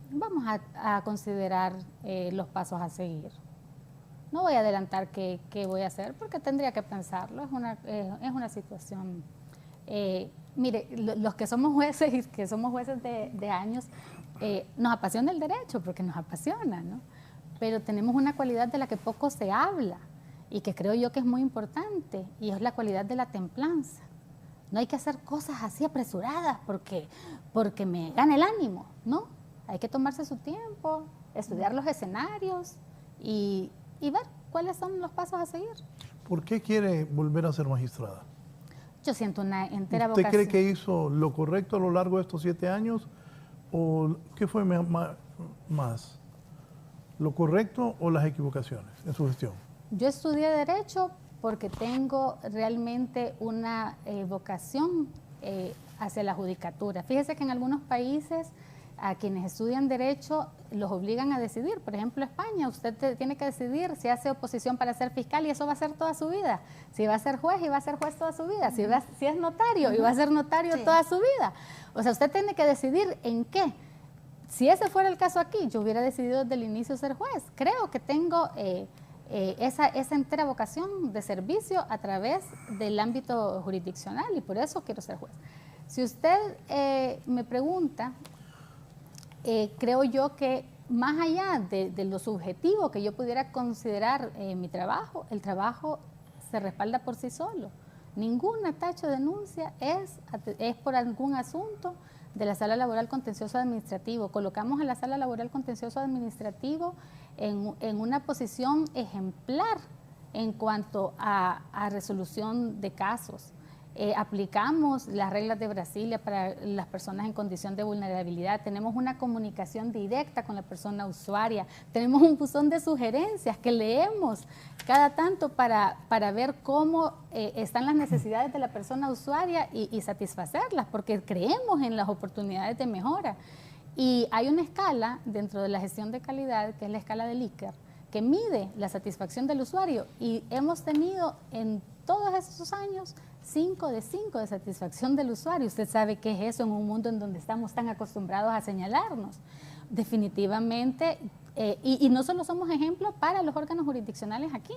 Vamos a considerar los pasos a seguir. No voy a adelantar qué voy a hacer porque tendría que pensarlo. Es una situación... mire, los que somos jueces y que somos jueces de años, nos apasiona el derecho porque nos apasiona, ¿no? Pero tenemos una cualidad de la que poco se habla y que creo yo que es muy importante, y es la cualidad de la templanza. No hay que hacer cosas así apresuradas porque me gana el ánimo, ¿no? Hay que tomarse su tiempo, estudiar los escenarios y ver cuáles son los pasos a seguir. ¿Por qué quiere volver a ser magistrada? Yo siento una entera vocación. ¿Usted cree que hizo lo correcto a lo largo de estos 7 años? ¿O qué fue más? ¿Lo correcto o las equivocaciones en su gestión? Yo estudié Derecho porque tengo realmente una vocación hacia la judicatura. Fíjese que en algunos países a quienes estudian Derecho los obligan a decidir. Por ejemplo, España, usted tiene que decidir si hace oposición para ser fiscal y eso va a ser toda su vida. Si va a ser juez y va a ser juez toda su vida. Si es notario y va a ser notario toda su vida. O sea, usted tiene que decidir en qué. Si ese fuera el caso aquí, yo hubiera decidido desde el inicio ser juez. Creo que tengo esa entera vocación de servicio a través del ámbito jurisdiccional y por eso quiero ser juez. Si usted me pregunta... creo yo que más allá de lo subjetivo que yo pudiera considerar mi trabajo, el trabajo se respalda por sí solo. Ninguna tacha de denuncia es por algún asunto de la Sala Laboral Contencioso Administrativo. Colocamos a la Sala Laboral Contencioso Administrativo en una posición ejemplar en cuanto a resolución de casos. aplicamos las reglas de Brasilia para las personas en condición de vulnerabilidad, tenemos una comunicación directa con la persona usuaria, tenemos un buzón de sugerencias que leemos cada tanto para ver cómo están las necesidades de la persona usuaria y satisfacerlas, porque creemos en las oportunidades de mejora. Y hay una escala dentro de la gestión de calidad, que es la escala de Likert, que mide la satisfacción del usuario, y hemos tenido en todos esos años 5 de 5 de satisfacción del usuario. Usted sabe qué es eso en un mundo en donde estamos tan acostumbrados a señalarnos. Definitivamente, y no solo somos ejemplo para los órganos jurisdiccionales aquí,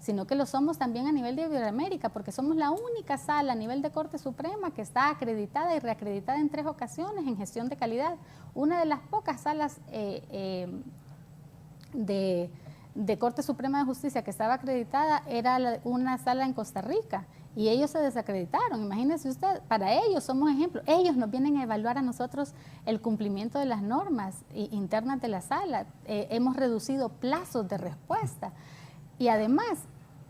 sino que lo somos también a nivel de Iberoamérica, porque somos la única sala a nivel de Corte Suprema que está acreditada y reacreditada en 3 ocasiones en gestión de calidad. Una de las pocas salas de Corte Suprema de Justicia que estaba acreditada era una sala en Costa Rica, y ellos se desacreditaron. Imagínese usted, para ellos somos ejemplos, ellos nos vienen a evaluar a nosotros el cumplimiento de las normas internas de la sala, hemos reducido plazos de respuesta, y además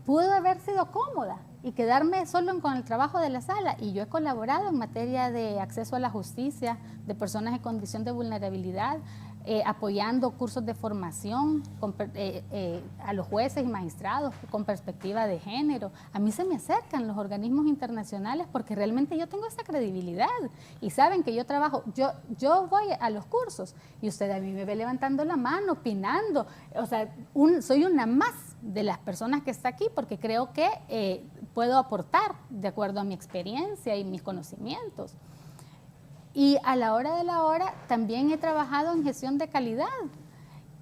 pudo haber sido cómoda y quedarme solo con el trabajo de la sala, y yo he colaborado en materia de acceso a la justicia de personas en condición de vulnerabilidad, apoyando cursos de formación a los jueces y magistrados con perspectiva de género. A mí se me acercan los organismos internacionales porque realmente yo tengo esa credibilidad y saben que yo trabajo, yo voy a los cursos y usted a mí me ve levantando la mano, opinando, o sea, soy una más de las personas que está aquí porque creo que puedo aportar de acuerdo a mi experiencia y mis conocimientos. Y a la hora de la hora también he trabajado en gestión de calidad,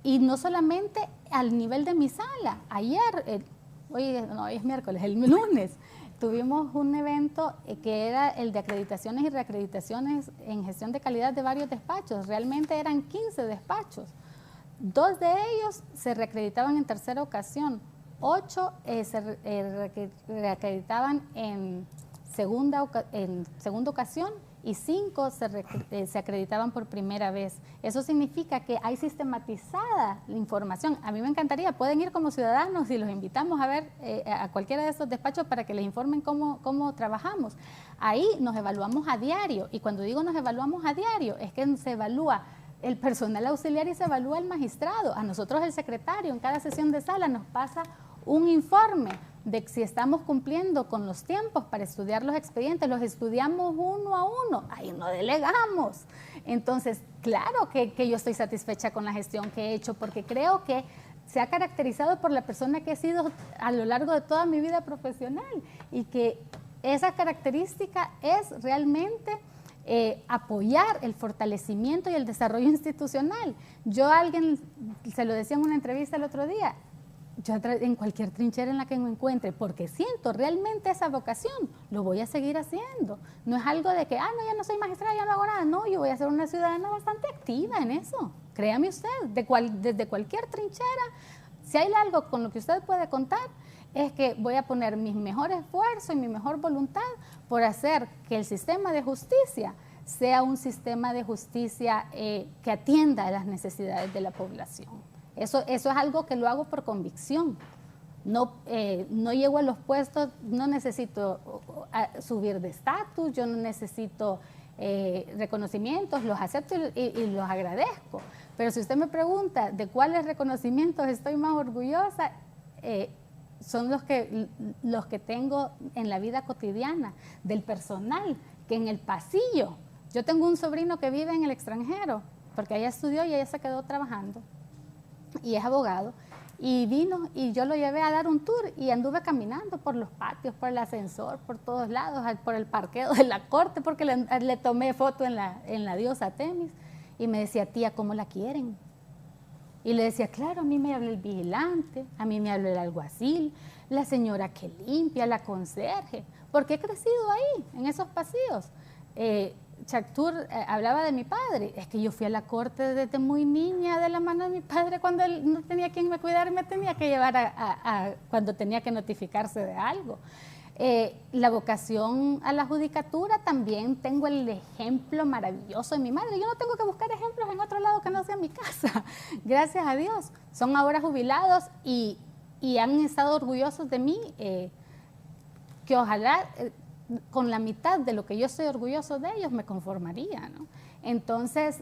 y no solamente al nivel de mi sala. Ayer, hoy es miércoles, el lunes, tuvimos un evento que era el de acreditaciones y reacreditaciones en gestión de calidad de varios despachos. Realmente eran 15 despachos. 2 de ellos se reacreditaban en tercera ocasión, 8 se reacreditaban en segunda ocasión, y 5 se acreditaban por primera vez. Eso significa que hay sistematizada la información. A mí me encantaría, pueden ir como ciudadanos y los invitamos a ver a cualquiera de esos despachos para que les informen cómo trabajamos. Ahí nos evaluamos a diario, y cuando digo nos evaluamos a diario, es que se evalúa el personal auxiliar y se evalúa el magistrado. A nosotros el secretario en cada sesión de sala nos pasa un informe de si estamos cumpliendo con los tiempos para estudiar los expedientes, los estudiamos uno a uno, ahí no delegamos. Entonces, claro que yo estoy satisfecha con la gestión que he hecho, porque creo que se ha caracterizado por la persona que he sido a lo largo de toda mi vida profesional, y que esa característica es realmente apoyar el fortalecimiento y el desarrollo institucional. Yo a alguien se lo decía en una entrevista el otro día, yo en cualquier trinchera en la que me encuentre, porque siento realmente esa vocación, lo voy a seguir haciendo. No es algo de que, no, ya no soy magistrada, ya no hago nada. No, yo voy a ser una ciudadana bastante activa en eso. Créame usted, desde cualquier trinchera, si hay algo con lo que usted puede contar, es que voy a poner mi mejor esfuerzo y mi mejor voluntad por hacer que el sistema de justicia sea un sistema de justicia que atienda a las necesidades de la población. Eso es algo que lo hago por convicción. No llego a los puestos, no necesito subir de estatus, yo no necesito reconocimientos, los acepto y los agradezco. Pero si usted me pregunta de cuáles reconocimientos estoy más orgullosa, son los que tengo en la vida cotidiana, del personal, que en el pasillo. Yo tengo un sobrino que vive en el extranjero, porque ella estudió y ella se quedó trabajando, y es abogado, y vino y yo lo llevé a dar un tour y anduve caminando por los patios, por el ascensor, por todos lados, por el parqueo de la corte, porque le tomé foto en la diosa Temis, y me decía, tía, ¿cómo la quieren? Y le decía, claro, a mí me habla el vigilante, a mí me habla el alguacil, la señora que limpia, la conserje, porque he crecido ahí, en esos pasillos. Chactur hablaba de mi padre, es que yo fui a la corte desde muy niña de la mano de mi padre cuando él no tenía quien me cuidara, me tenía que llevar cuando tenía que notificarse de algo. La vocación a la judicatura, también tengo el ejemplo maravilloso de mi madre. Yo no tengo que buscar ejemplos en otro lado que no sea mi casa, gracias a Dios. Son ahora jubilados y han estado orgullosos de mí, que ojalá con la mitad de lo que yo estoy orgulloso de ellos me conformaría, ¿no? Entonces,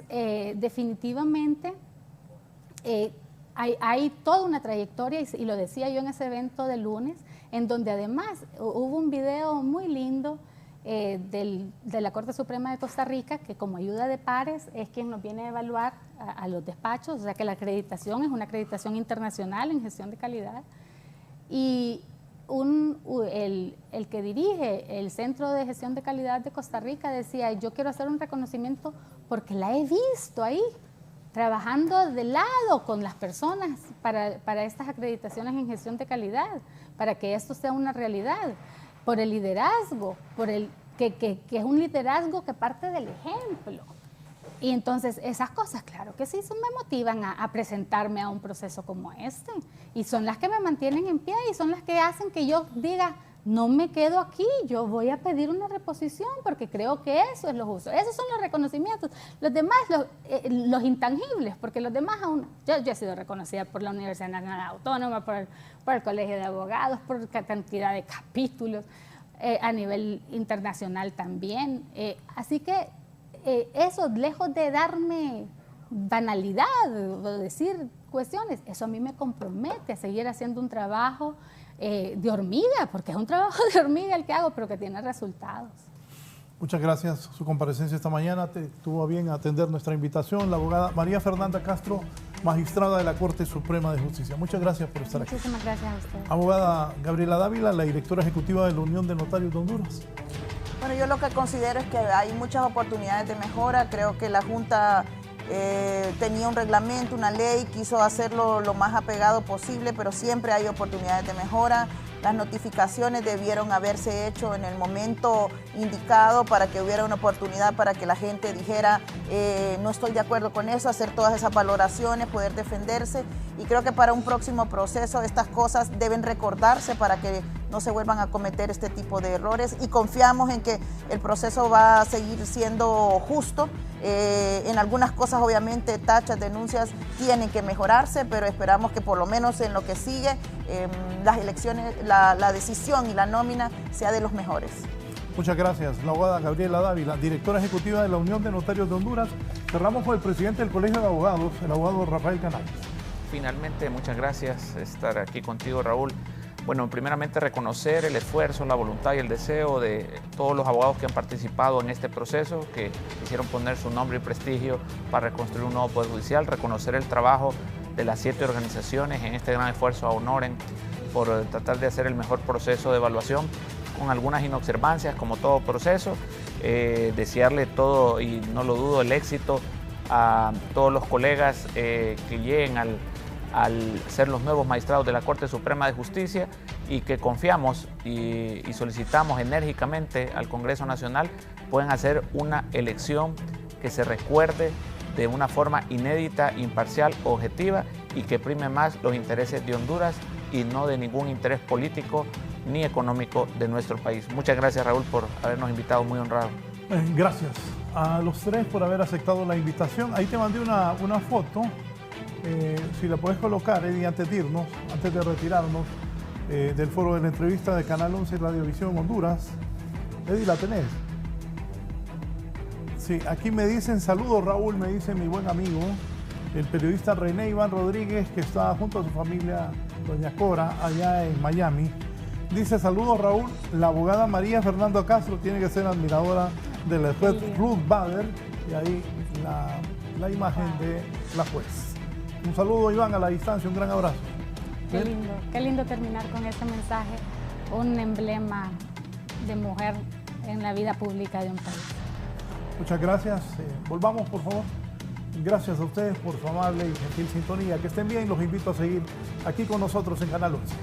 definitivamente hay toda una trayectoria, y lo decía yo en ese evento del lunes, en donde además hubo un video muy lindo de la Corte Suprema de Costa Rica, que como ayuda de pares es quien nos viene a evaluar a los despachos, o sea que la acreditación es una acreditación internacional en gestión de calidad, y el que dirige el Centro de Gestión de Calidad de Costa Rica decía, yo quiero hacer un reconocimiento porque la he visto ahí, trabajando de lado con las personas para estas acreditaciones en gestión de calidad, para que esto sea una realidad, por el liderazgo, que es un liderazgo que parte del ejemplo. Y entonces esas cosas, claro que sí, me motivan a presentarme a un proceso como este. Y son las que me mantienen en pie y son las que hacen que yo diga, no me quedo aquí, yo voy a pedir una reposición porque creo que eso es lo justo. Esos son los reconocimientos. Los demás, los intangibles, porque los demás aún... Yo he sido reconocida por la Universidad Nacional Autónoma, por el Colegio de Abogados, por cantidad de capítulos, a nivel internacional también. Así que eso, lejos de darme banalidad o decir cuestiones, eso a mí me compromete a seguir haciendo un trabajo de hormiga, porque es un trabajo de hormiga el que hago, pero que tiene resultados. Muchas gracias. Su comparecencia esta mañana tuvo a bien atender nuestra invitación, la abogada María Fernanda Castro, magistrada de la Corte Suprema de Justicia. Muchas gracias por estar aquí. Muchísimas gracias a usted. Abogada Gabriela Dávila, la directora ejecutiva de la Unión de Notarios de Honduras. Bueno, yo lo que considero es que hay muchas oportunidades de mejora. Creo que la Junta tenía un reglamento, una ley, quiso hacerlo lo más apegado posible, pero siempre hay oportunidades de mejora. Las notificaciones debieron haberse hecho en el momento indicado para que hubiera una oportunidad para que la gente dijera no estoy de acuerdo con eso, hacer todas esas valoraciones, poder defenderse. Y creo que para un próximo proceso estas cosas deben recordarse para que no se vuelvan a cometer este tipo de errores, y confiamos en que el proceso va a seguir siendo justo. En algunas cosas obviamente tachas, denuncias tienen que mejorarse, pero esperamos que por lo menos en lo que sigue las elecciones, la decisión y la nómina sea de los mejores. Muchas gracias. La abogada Gabriela Dávila, directora ejecutiva de la Unión de Notarios de Honduras. Cerramos con el presidente del Colegio de Abogados, el abogado Rafael Canales. Finalmente, muchas gracias por estar aquí contigo, Raúl. Bueno, primeramente reconocer el esfuerzo, la voluntad y el deseo de todos los abogados que han participado en este proceso, que quisieron poner su nombre y prestigio para reconstruir un nuevo Poder Judicial, reconocer el trabajo de las 7 organizaciones en este gran esfuerzo a Honoren por tratar de hacer el mejor proceso de evaluación, con algunas inobservancias como todo proceso, desearle todo, y no lo dudo, el éxito a todos los colegas que lleguen al ser los nuevos magistrados de la Corte Suprema de Justicia, y que confiamos y solicitamos enérgicamente al Congreso Nacional puedan hacer una elección que se recuerde de una forma inédita, imparcial, objetiva, y que prime más los intereses de Honduras y no de ningún interés político ni económico de nuestro país. Muchas gracias, Raúl, por habernos invitado, muy honrado. Gracias a los tres por haber aceptado la invitación. Ahí te mandé una foto. Si la puedes colocar, Eddie, antes de irnos, antes de retirarnos del foro de la entrevista de Canal 11 Radiovisión Honduras. Eddie, ¿la tenés? Sí, aquí me dicen, saludos Raúl, me dice mi buen amigo, el periodista René Iván Rodríguez, que está junto a su familia, doña Cora, allá en Miami. Dice, saludos Raúl, la abogada María Fernanda Castro tiene que ser admiradora de la juez Ruth Bader, y ahí la imagen de la juez. Un saludo, Iván, a la distancia, un gran abrazo. Qué lindo terminar con este mensaje, un emblema de mujer en la vida pública de un país. Muchas gracias. Volvamos, por favor. Gracias a ustedes por su amable y gentil sintonía. Que estén bien, los invito a seguir aquí con nosotros en Canal 11.